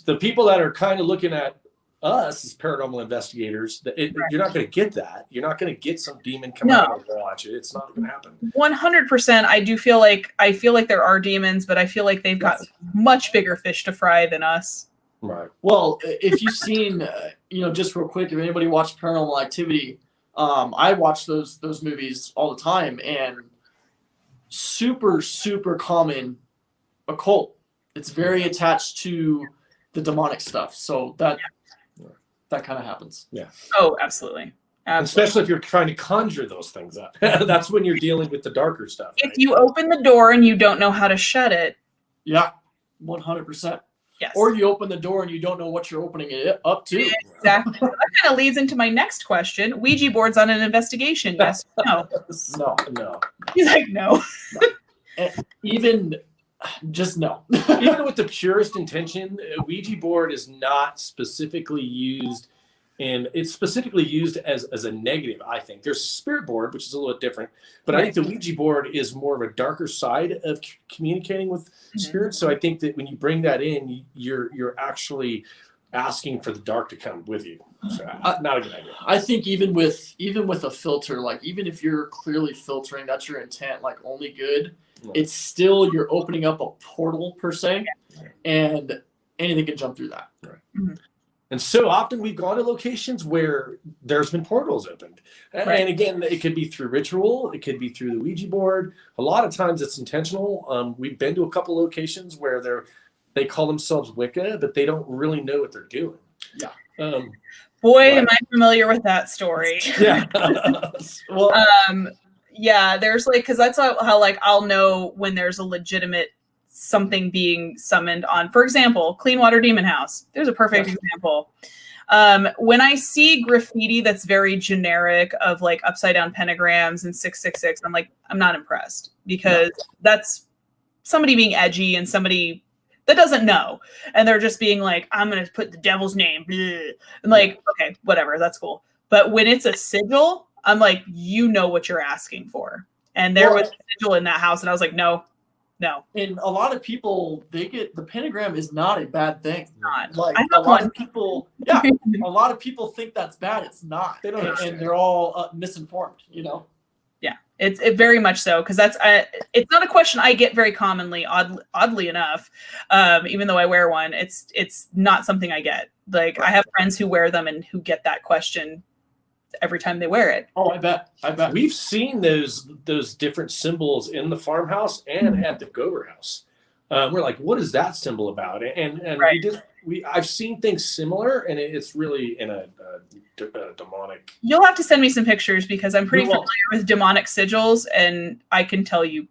the people that are kind of looking at us as paranormal investigators, you're not going to get that. You're not going to get some demon coming out and watch it. It's not going to happen. 100%. I feel like there are demons, but I feel like they've got much bigger fish to fry than us. Right. Well, if you've seen, you know, just real quick, if anybody watched Paranormal Activity, I watch those movies all the time, and super, super common occult. It's very attached to the demonic stuff. So that kind of happens. Yeah. Oh, absolutely. Especially if you're trying to conjure those things up. That's when you're dealing with the darker stuff. If you open the door and you don't know how to shut it. Yeah, 100%. Yes. Or you open the door and you don't know what you're opening it up to. Exactly. That kind of leads into my next question. Ouija boards on an investigation, yes or no? No. He's like, no. Even just no. Even with the purest intention, a Ouija board is not specifically used, and it's specifically used as a negative, I think. There's spirit board, which is a little bit different, but I think the Ouija board is more of a darker side of communicating with spirits. So I think that when you bring that in, you're actually asking for the dark to come with you. So, not a good idea. I think even with a filter, like even if you're clearly filtering, that's your intent, like only good. It's still, you're opening up a portal per se, and anything can jump through that. Right. Mm-hmm. And so often we've gone to locations where there's been portals opened. And again, it could be through ritual. It could be through the Ouija board. A lot of times it's intentional. We've been to a couple locations where they call themselves Wicca, but they don't really know what they're doing. Yeah. Boy, am I familiar with that story. Yeah. Well, yeah, there's like, because that's how like I'll know when there's a legitimate something being summoned on. For example, Clean Water Demon House. There's a perfect example. When I see graffiti that's very generic of like upside down pentagrams and 666, I'm like, I'm not impressed, because that's somebody being edgy and somebody that doesn't know, and they're just being like, I'm gonna put the devil's name, bleh. And like, okay, whatever, that's cool. But when it's a sigil, I'm like, you know what you're asking for. And there was a sigil in that house, and I was like, no. And a lot of people, the pentagram is not a bad thing. It's not. Like a lot of people, a lot of people think that's bad. It's not. They don't, and they're all misinformed. You know. Yeah, it's very much so, because that's it's not a question I get very commonly. Oddly enough, even though I wear one, it's not something I get. Like I have friends who wear them and who get that question every time they wear it. Oh, I bet. We've seen those different symbols in the farmhouse and at the Gover house. We're like, what is that symbol about? And I've seen things similar, and it's really in a demonic. You'll have to send me some pictures, because I'm pretty familiar with demonic sigils, and I can tell you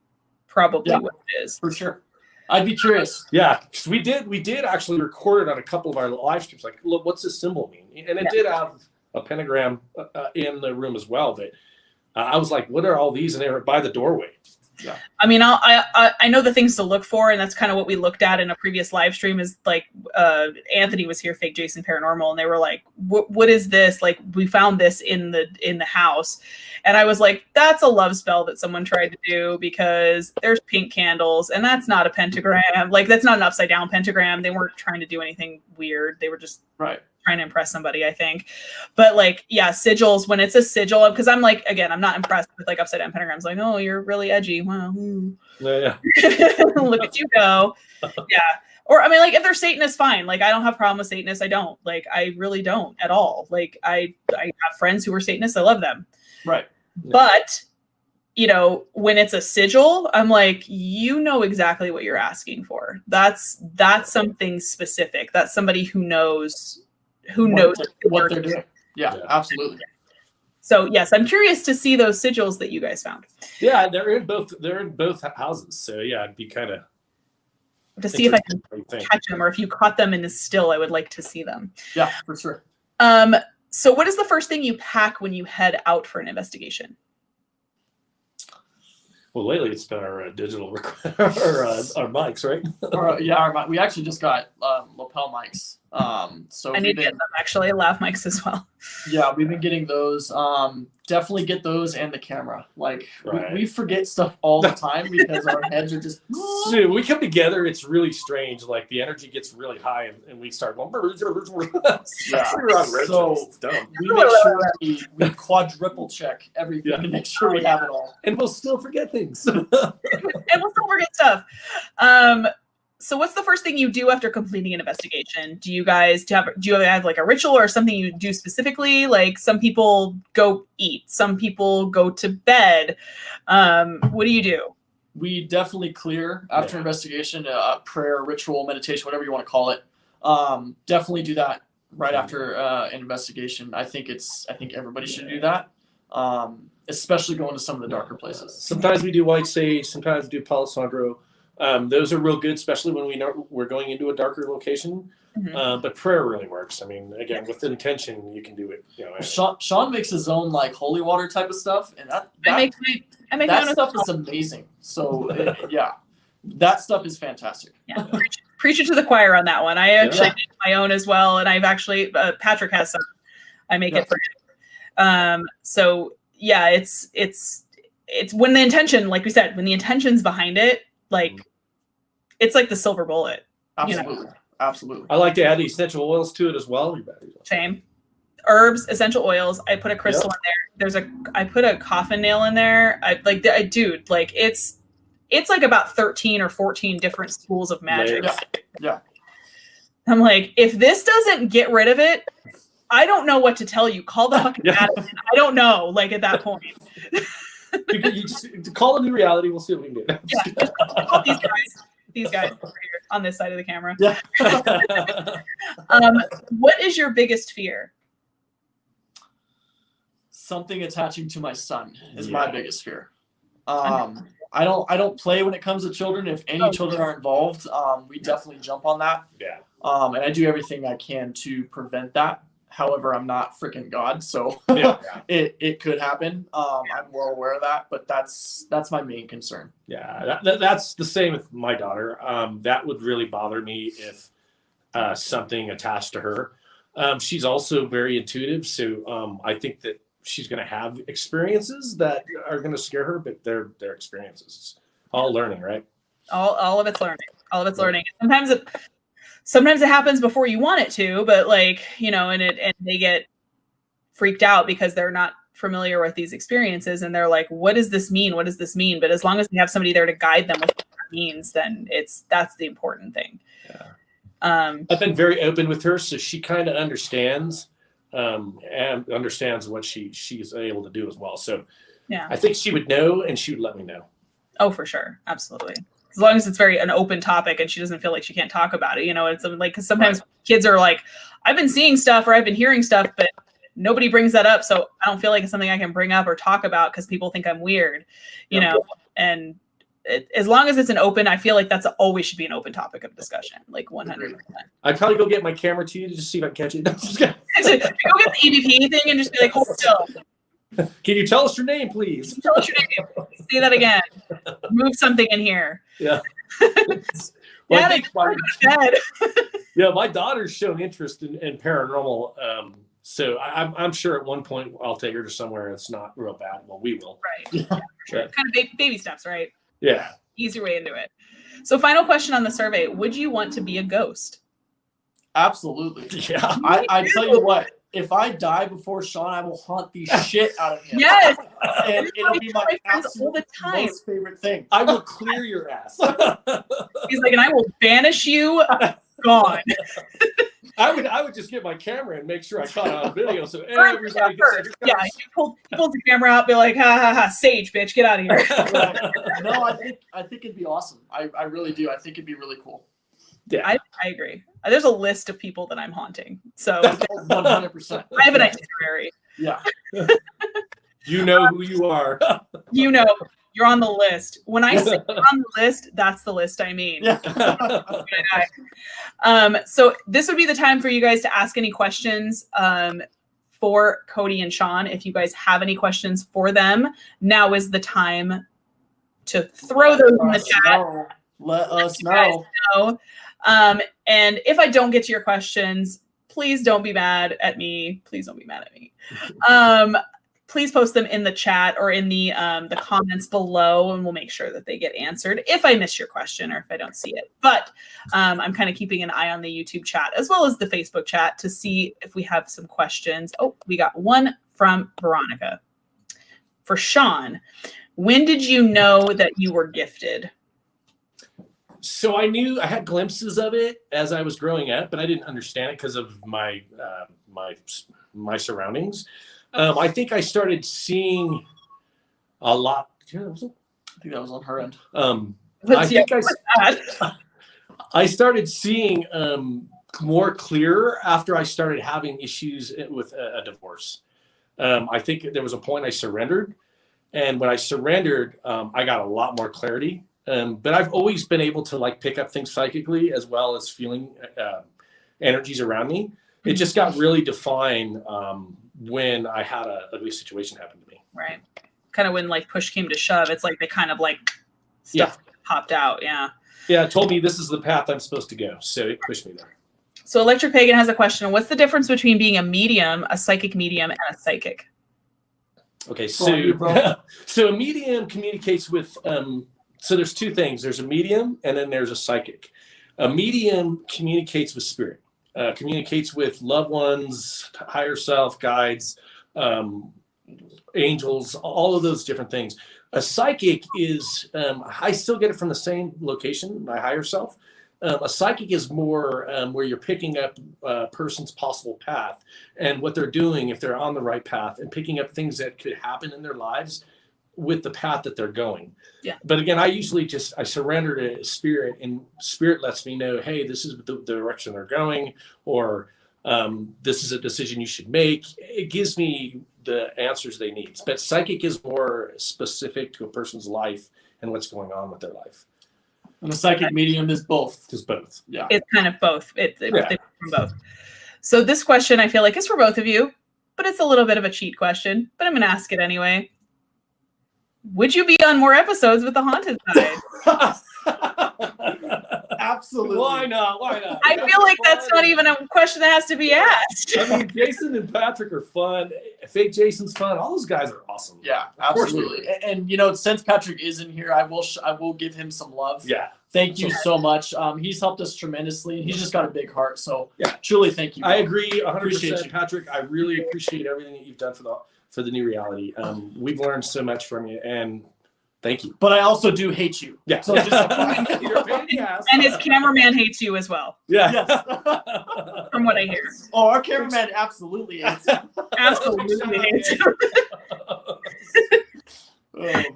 probably what it is. For sure. I'd be curious. Yeah, because we did actually record it on a couple of our live streams. Like, look, what's this symbol mean? And it did have a pentagram in the room as well. But I was like, what are all these? And they were by the doorway. Yeah. I mean, I know the things to look for, and that's kind of what we looked at in a previous live stream. Is like Anthony was here, Fake Jason Paranormal, and they were like, "What is this?" Like, we found this in the house, and I was like, "That's a love spell that someone tried to do, because there's pink candles, and that's not a pentagram. Like, that's not an upside down pentagram. They weren't trying to do anything weird. They were just trying to impress somebody, I think." But like, yeah, sigils, when it's a sigil, because I'm like, again, I'm not impressed with like upside down pentagrams. Like, oh, you're really edgy. Wow. Yeah. Look at you go. Yeah. Or I mean, like, if they're Satanists, fine. Like, I don't have a problem with Satanists. I don't. Like, I really don't at all. Like, I have friends who are Satanists. I love them. Right. But you know, when it's a sigil, I'm like, you know exactly what you're asking for. That's something specific. That's somebody who knows what they're doing. Yeah, absolutely. So yes, I'm curious to see those sigils that you guys found. Yeah, they're in both houses. So yeah, it'd be kind of to see if I can What do you think? catch them, or if you caught them in a still, I would like to see them. Yeah, for sure. So what is the first thing you pack when you head out for an investigation? Well, lately it's been our digital our mics, right? Yeah, we actually just got lapel mics. So I need to get them, actually, lav mics as well. Yeah, we've been getting those. Definitely get those and the camera. Like Right. we forget stuff all the time because our heads are just. Dude, we come together, it's really strange. Like the energy gets really high, and we start going. Yeah. We're on road So trips. It's dumb. we make sure we quadruple check everything to make sure we have it all. And we'll still forget things. And we'll still forget stuff. So what's the first thing you do after completing an investigation? Do you have like a ritual or something you do specifically? Like some people go eat, some people go to bed. What do you do? We definitely clear after investigation, prayer, ritual, meditation, whatever you want to call it. Definitely do that right after an investigation. I think everybody should do that. Especially going to some of the darker places. Sometimes we do white sage, sometimes we do Palo Santo. Those are real good, especially when we know we're going into a darker location. Mm-hmm. But prayer really works. I mean, again, with intention, you can do it. You know, Sean makes his own like holy water type of stuff, and that I make that my own stuff is amazing. So yeah, that stuff is fantastic. Yeah, preach it to the choir on that one. I actually make my own as well, and I've actually Patrick has some. I make it for him. So yeah, it's when the intention, like we said, when the intention's behind it, like it's like the silver bullet. Absolutely. You know? Absolutely. I like to add the essential oils to it as well. Same. Herbs, essential oils. I put a crystal in there. I put a coffin nail in there. Dude, like it's like about 13 or 14 different schools of magic. Yeah. I'm like, if this doesn't get rid of it, I don't know what to tell you. Call the fucking medicine. I don't know. Like at that point. You just call a new reality. We'll see what we can do. Yeah, just call these guys over here on this side of the camera. Yeah. What is your biggest fear? Something attaching to my son is my biggest fear. I don't play when it comes to children. If any children are involved, we definitely jump on that. Yeah. And I do everything I can to prevent that. However, I'm not freaking God, so it could happen. I'm well aware of that, but that's my main concern. Yeah, that's the same with my daughter. That would really bother me if something attached to her. She's also very intuitive, so I think that she's going to have experiences that are going to scare her, but they're experiences. It's all learning, right? All of it's learning. All of it's learning. Sometimes it happens before you want it to, but like, you know, and they get freaked out because they're not familiar with these experiences, and they're like, what does this mean? What does this mean? But as long as we have somebody there to guide them with what that means, then that's the important thing. Yeah. I've been very open with her, so she kind of understands and understands what she's able to do as well. So yeah, I think she would know, and she would let me know. Oh, for sure. Absolutely. As long as it's an open topic and she doesn't feel like she can't talk about it, you know, it's like, because sometimes kids are like, I've been seeing stuff or I've been hearing stuff, but nobody brings that up. So I don't feel like it's something I can bring up or talk about because people think I'm weird, you know, and as long as it's an open, I feel like that's always should be an open topic of discussion, like 100%. I'd probably go get my camera to you to just see if I can catch it. Go get the EVP thing and just be like, hold still. Can you tell us your name, please? Tell us your name. Say that again. Move something in here. Yeah. Yeah, my daughter's shown interest in paranormal. So I'm sure at one point I'll take her to somewhere that's not real bad. Well, we will. Right. Yeah, for sure. Kind of baby steps, right? Yeah. Easier way into it. So final question on the survey. Would you want to be a ghost? Absolutely. Yeah. I tell you what, if I die before Shawn, I will haunt the shit out of him. Yes. And it'll be my absolute most favorite thing. I will clear your ass. He's like, and I will banish you. Gone. I would just get my camera and make sure I caught it on video so everybody gets. Yeah, he pulls the camera out, be like, ha ha ha, Sage, bitch, get out of here. No, I think it'd be awesome. I really do. I think it'd be really cool. Yeah, I agree. There's a list of people that I'm haunting. So 100%. I have an itinerary. Yeah. You know who you are. You're You're on the list. When I say you're on the list, that's the list I mean. Yeah. So this would be the time for you guys to ask any questions for Cody and Shawn. If you guys have any questions for them, now is the time to throw those in the chat. Let us know. And if I don't get to your questions, please don't be mad at me. Please don't be mad at me. Please post them in the chat or in the comments below, and we'll make sure that they get answered if I miss your question or if I don't see it. But I'm kind of keeping an eye on the YouTube chat as well as the Facebook chat to see if we have some questions. Oh, we got one from Veronica. For Shawn, when did you know that you were gifted? So I knew I had glimpses of it as I was growing up, but I didn't understand it because of my surroundings. I think I started seeing a lot. I think that was on her end. I started seeing more clearer after I started having issues with a divorce. I think there was a point I surrendered, and when I surrendered, I got a lot more clarity. But I've always been able to like pick up things psychically as well as feeling energies around me. It just got really defined when I had a ugly situation happen to me. Right. Kind of when like push came to shove, it's like they kind of like stuff popped out. Yeah. Yeah. It told me this is the path I'm supposed to go. So it pushed me there. So Electric Pagan has a question. What's the difference between being a medium, a psychic medium, and a psychic? Okay. So a medium communicates with, so there's two things. There's a medium and then there's a psychic. A medium communicates with spirit. Communicates with loved ones, higher self, guides, angels, all of those different things. A psychic is, I still get it from the same location, my higher self. A psychic is more where you're picking up a person's possible path and what they're doing if they're on the right path and picking up things that could happen in their lives with the path that they're going. Yeah. But again, I surrender to spirit, and spirit lets me know, hey, this is the direction they're going, or this is a decision you should make. It gives me the answers they need. But psychic is more specific to a person's life and what's going on with their life. And a psychic medium is both. It's both. Yeah. It's kind of both. It's from both. So this question I feel like is for both of you, but it's a little bit of a cheat question, but I'm going to ask it anyway. Would you be on more episodes with the Haunted Side? Absolutely. Why not? Why not? I feel like that's not even a question that has to be asked. I mean, Jason and Patrick are fun. Fake Jason's fun. All those guys are awesome. Yeah, absolutely. And since Patrick is in here, I will give him some love. Yeah. Thank you so much. He's helped us tremendously. He's just got a big heart. So truly, thank you. I agree 100%, Appreciate Patrick. I really appreciate everything that you've done for the new reality. We've learned so much from you, and thank you. But I also do hate you. Yeah. So just You're a pain in the ass. And his cameraman hates you as well, Yeah. yes. from what I hear. Oh, our cameraman absolutely hates you. Absolutely hates you. Oh,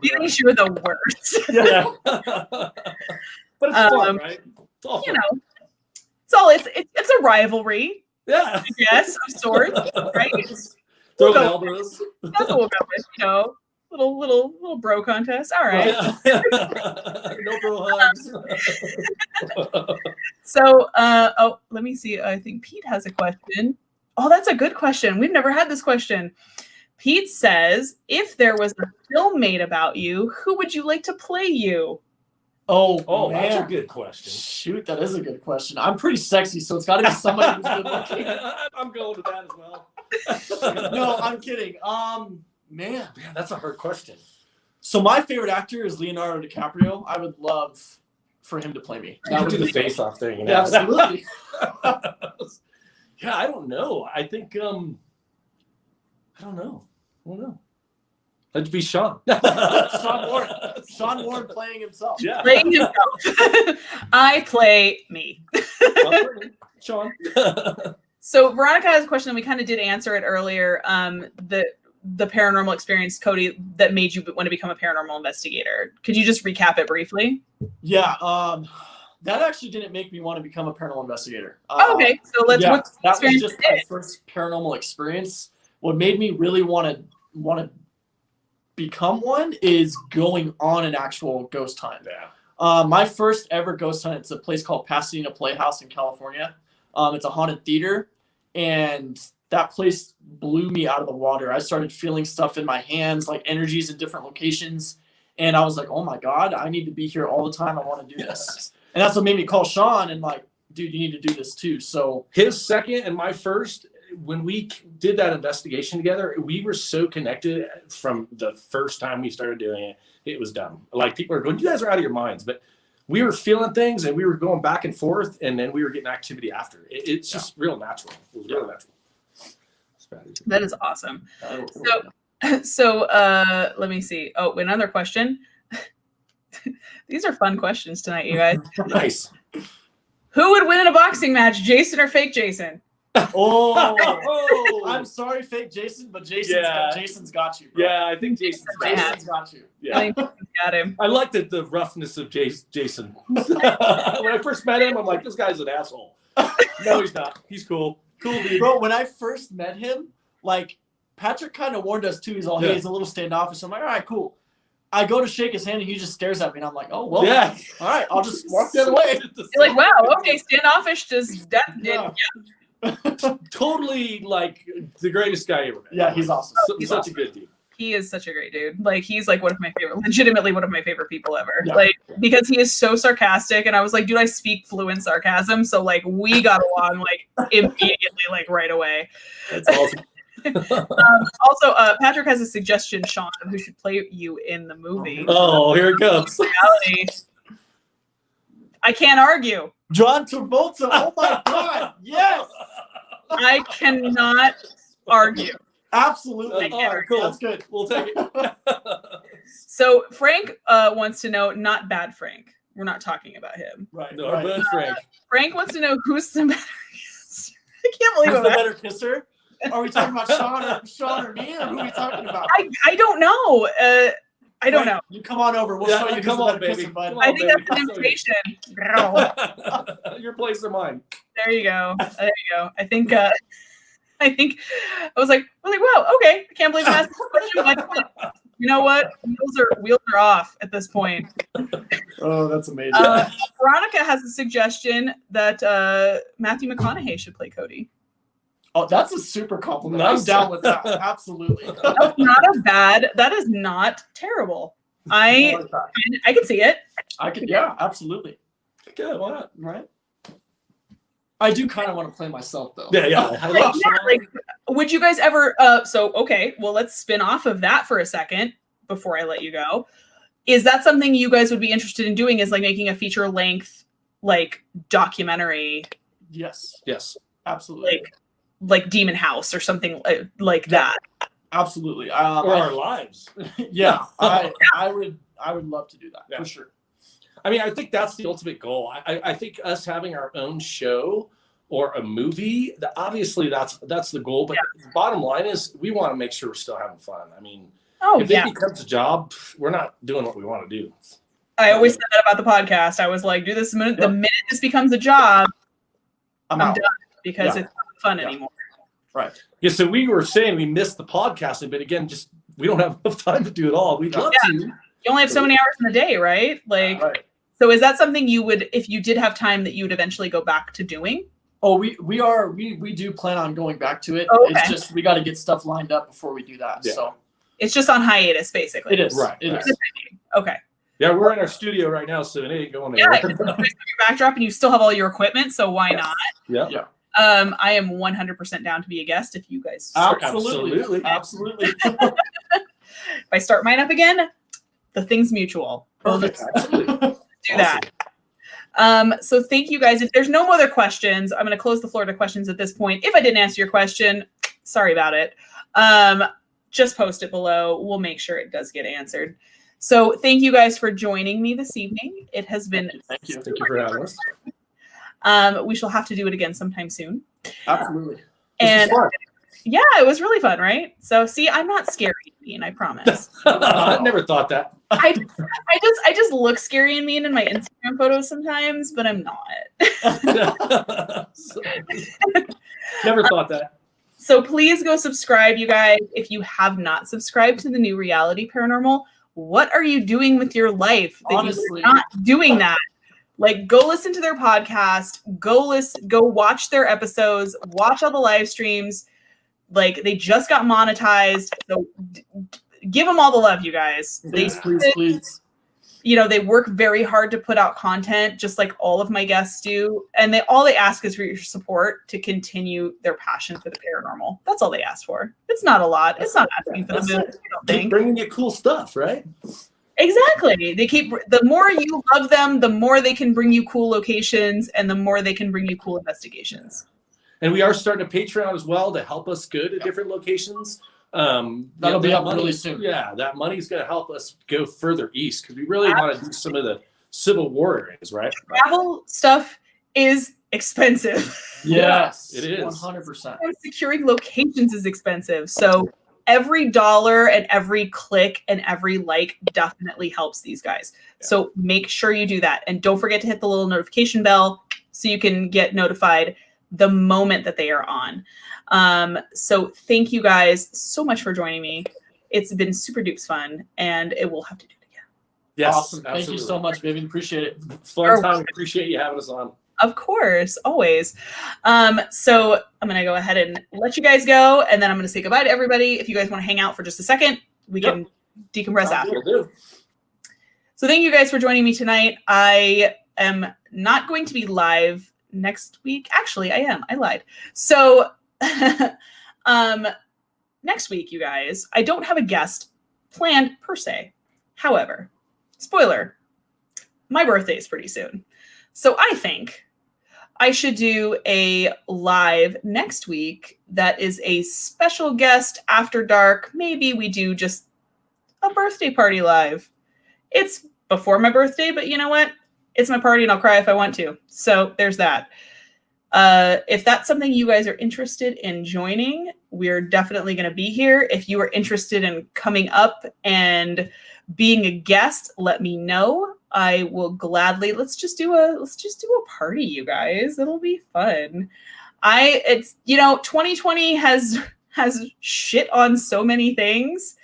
He thinks you're the worst. Yeah. But it's fun, right? It's all fun. It's a rivalry, Yeah. I guess, of sorts, right? Throw We'll go elbows. That's what we'll go with, little bro contest. All right. No bro hugs. So, let me see. I think Pete has a question. Oh, that's a good question. We've never had this question. Pete says, if there was a film made about you, who would you like to play you? Oh, man. That's a good question. Shoot, that is a good question. I'm pretty sexy, so it's got to be somebody who's good looking. I'm going with that as well. No, I'm kidding. Man, that's a hard question. So my favorite actor is Leonardo DiCaprio. I would love for him to play me. That would do the face-off thing. Yeah, absolutely. Yeah, I don't know. I think I don't know. That'd be Shawn. Shawn Warren playing himself. Yeah. Playing himself. I play me. Shawn. So Veronica has a question, and we kind of did answer it earlier. The paranormal experience, Cody, that made you want to become a paranormal investigator. Could you just recap it briefly? Yeah. That actually didn't make me want to become a paranormal investigator. Okay, so let's. Yeah, what's the that was experience just my first paranormal experience. What made me really want to become one is going on an actual ghost hunt. Yeah. My first ever ghost hunt, it's a place called Pasadena Playhouse in California. It's a haunted theater, and that place blew me out of the water. I started feeling stuff in my hands, like energies in different locations, and I was like, oh my God, I need to be here all the time. I want to do this. And that's what made me call Shawn and like, dude, you need to do this too. So his second and my first, when we did that investigation together, we were so connected from the first time we started doing it. It was dumb. Like, people are going, you guys are out of your minds. But we were feeling things, and we were going back and forth, and then we were getting activity after. It's just real natural. It was real natural. That is awesome. So let me see. Oh, another question. These are fun questions tonight, you guys. Nice. Who would win in a boxing match, Jason or fake Jason? Oh, I'm sorry, fake Jason, but Jason's got you, bro. Yeah, I think Jason's got you. Yeah. I think Jason's got him. I liked the roughness of Jason. When I first met him, I'm like, this guy's an asshole. No, he's not. He's cool. Cool dude. Bro, when I first met him, like, Patrick kind of warned us too. He's all, hey, he's a little standoffish. I'm like, all right, cool. I go to shake his hand, and he just stares at me, and I'm like, oh, well, yeah. All right, I'll just walk the other way. You're like, wow, okay, standoffish does that. Yeah. Totally, like, the greatest guy ever met. Yeah, he's awesome. He's such a good dude. He is such a great dude. Like, he's like legitimately one of my favorite people ever. Yeah. Like, because he is so sarcastic, and I was like, dude, I speak fluent sarcasm, so like we got along like immediately, like right away. That's awesome. Also, Patrick has a suggestion, Shawn, of who should play you in the movie. Oh, here it comes. Reality. I can't argue. John Travolta. Oh my God. Yes. I cannot argue. Absolutely. All right, cool. That's good. We'll take it. So Frank wants to know, not bad Frank. We're not talking about him. Right. No, our bud Frank. Frank wants to know who's the better kisser. I can't believe Who's the it. better kisser? Are we talking about Shawn or me, or who are we talking about? I don't know. I don't know. You come on over. We'll show you who's come the on, better baby. kisser, bud. Come on, I think baby. that's an invitation. Girl. Your place or mine. There you go. There you go. I think I was like, wow, okay. I can't believe I'm asking this question. But you know what? Wheels are off at this point. Oh, that's amazing. Veronica has a suggestion that Matthew McConaughey should play Cody. Oh, that's a super compliment. Nice. I'm down with that. Absolutely. That's not a bad. That is not terrible. I can see it. I could, yeah, absolutely. Okay, why not? Right. I do kind of want to play myself though. Yeah. I love Shawn. Like, would you guys ever? Okay. Well, let's spin off of that for a second before I let you go. Is that something you guys would be interested in doing? Is like making a feature length, like documentary? Yes. Yes. Absolutely. Like Demon House or something like that. Absolutely. Or our lives. Yeah. I would love to do that for sure. I mean, I think that's the ultimate goal. I think us having our own show or a movie, obviously that's the goal. But the bottom line is we want to make sure we're still having fun. I mean, if it becomes a job, we're not doing what we want to do. I always said that about the podcast. I was like, do this the minute this becomes a job, I'm done because it's not fun anymore. Right. Yeah. So we were saying we missed the podcasting, but again, just we don't have enough time to do it all. We'd love to. You only have so many hours in a day, right? Like, so is that something you would, if you did have time, that you would eventually go back to doing? Oh, we do plan on going back to it. Oh, okay. It's just we got to get stuff lined up before we do that. Yeah. So it's just on hiatus, basically. it is. Right. It is. Okay. Yeah, we're in our studio right now, so it ain't going Yeah, anywhere. you have your backdrop and you still have all your equipment, so why not? Yeah. I am 100% down to be a guest if you guys start. Absolutely. If I start mine up again, the thing's mutual. Perfect. We'll just do that. So thank you guys. If there's no other questions, I'm going to close the floor to questions at this point. If I didn't answer your question, sorry about it. Just post it below. We'll make sure it does get answered. So thank you guys for joining me this evening. It has been Thank you. Thank you for having us. we shall have to do it again sometime soon. Absolutely. And yeah, it was really fun, right? So see, I'm not scary and mean, I promise. I never thought that. I just look scary and mean in my Instagram photos sometimes, but I'm not. Never thought that. So please go subscribe, you guys. If you have not subscribed to the new Reality Paranormal, what are you doing with your life that Honestly. you're not doing that? Like, go listen to their podcast, go watch their episodes, watch all the live streams. Like, they just got monetized, so give them all the love, you guys. Please. You know, they work very hard to put out content, just like all of my guests do. And all they ask is for your support to continue their passion for the paranormal. That's all they ask for. It's not a lot. It's not asking for the moon. I don't Keep think. bringing you cool stuff, right? Exactly. The more you love them, the more they can bring you cool locations and the more they can bring you cool investigations. And we are starting a Patreon as well to help us go to different locations. That'll be up really soon. Yeah, that money's going to help us go further east because we really want to do some of the Civil War areas, right? Travel stuff is expensive. Yes, it is. 100%. Securing locations is expensive. So every dollar and every click and every like definitely helps these guys. Yeah. So make sure you do that. And don't forget to hit the little notification bell so you can get notified the moment that they are on. So thank you guys so much for joining me. It's been super dupes fun, and it will have to do it again. Yes, awesome. Absolutely. Thank you so much, Vivian. Appreciate it. Fun time. Appreciate you having us on. Of course, always. So I'm going to go ahead and let you guys go, and then I'm going to say goodbye to everybody. If you guys want to hang out for just a second, we can decompress after. We'll do. So thank you guys for joining me tonight. I am not going to be live next week. Actually, I am. I lied. So next week, you guys, I don't have a guest planned per se. However, spoiler, my birthday is pretty soon. So I think I should do a live next week that is a special guest after dark. Maybe we do just a birthday party live. It's before my birthday, but you know what? It's my party and I'll cry if I want to. So there's that. If that's something you guys are interested in joining, we're definitely going to be here. If you are interested in coming up and being a guest, let me know. I will gladly, let's just do a party, you guys. It'll be fun. 2020 has shit on so many things.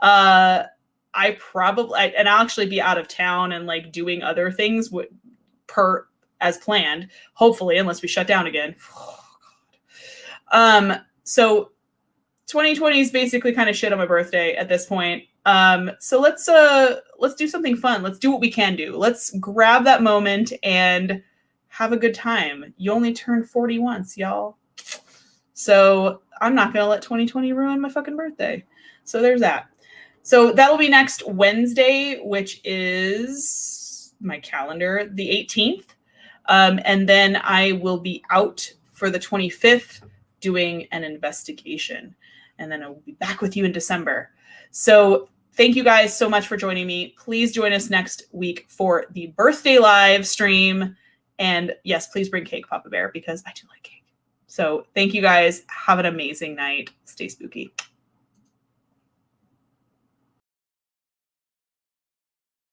I'll actually be out of town and like doing other things as planned, hopefully, unless we shut down again. Oh, God. So 2020 is basically kind of shit on my birthday at this point. So let's do something fun. Let's do what we can do. Let's grab that moment and have a good time. You only turn 40 once, y'all. So I'm not going to let 2020 ruin my fucking birthday. So there's that. So that'll be next Wednesday, which is my calendar, the 18th. And then I will be out for the 25th doing an investigation. And then I will be back with you in December. So thank you guys so much for joining me. Please join us next week for the birthday live stream. And yes, please bring cake, Papa Bear, because I do like cake. So thank you guys. Have an amazing night. Stay spooky.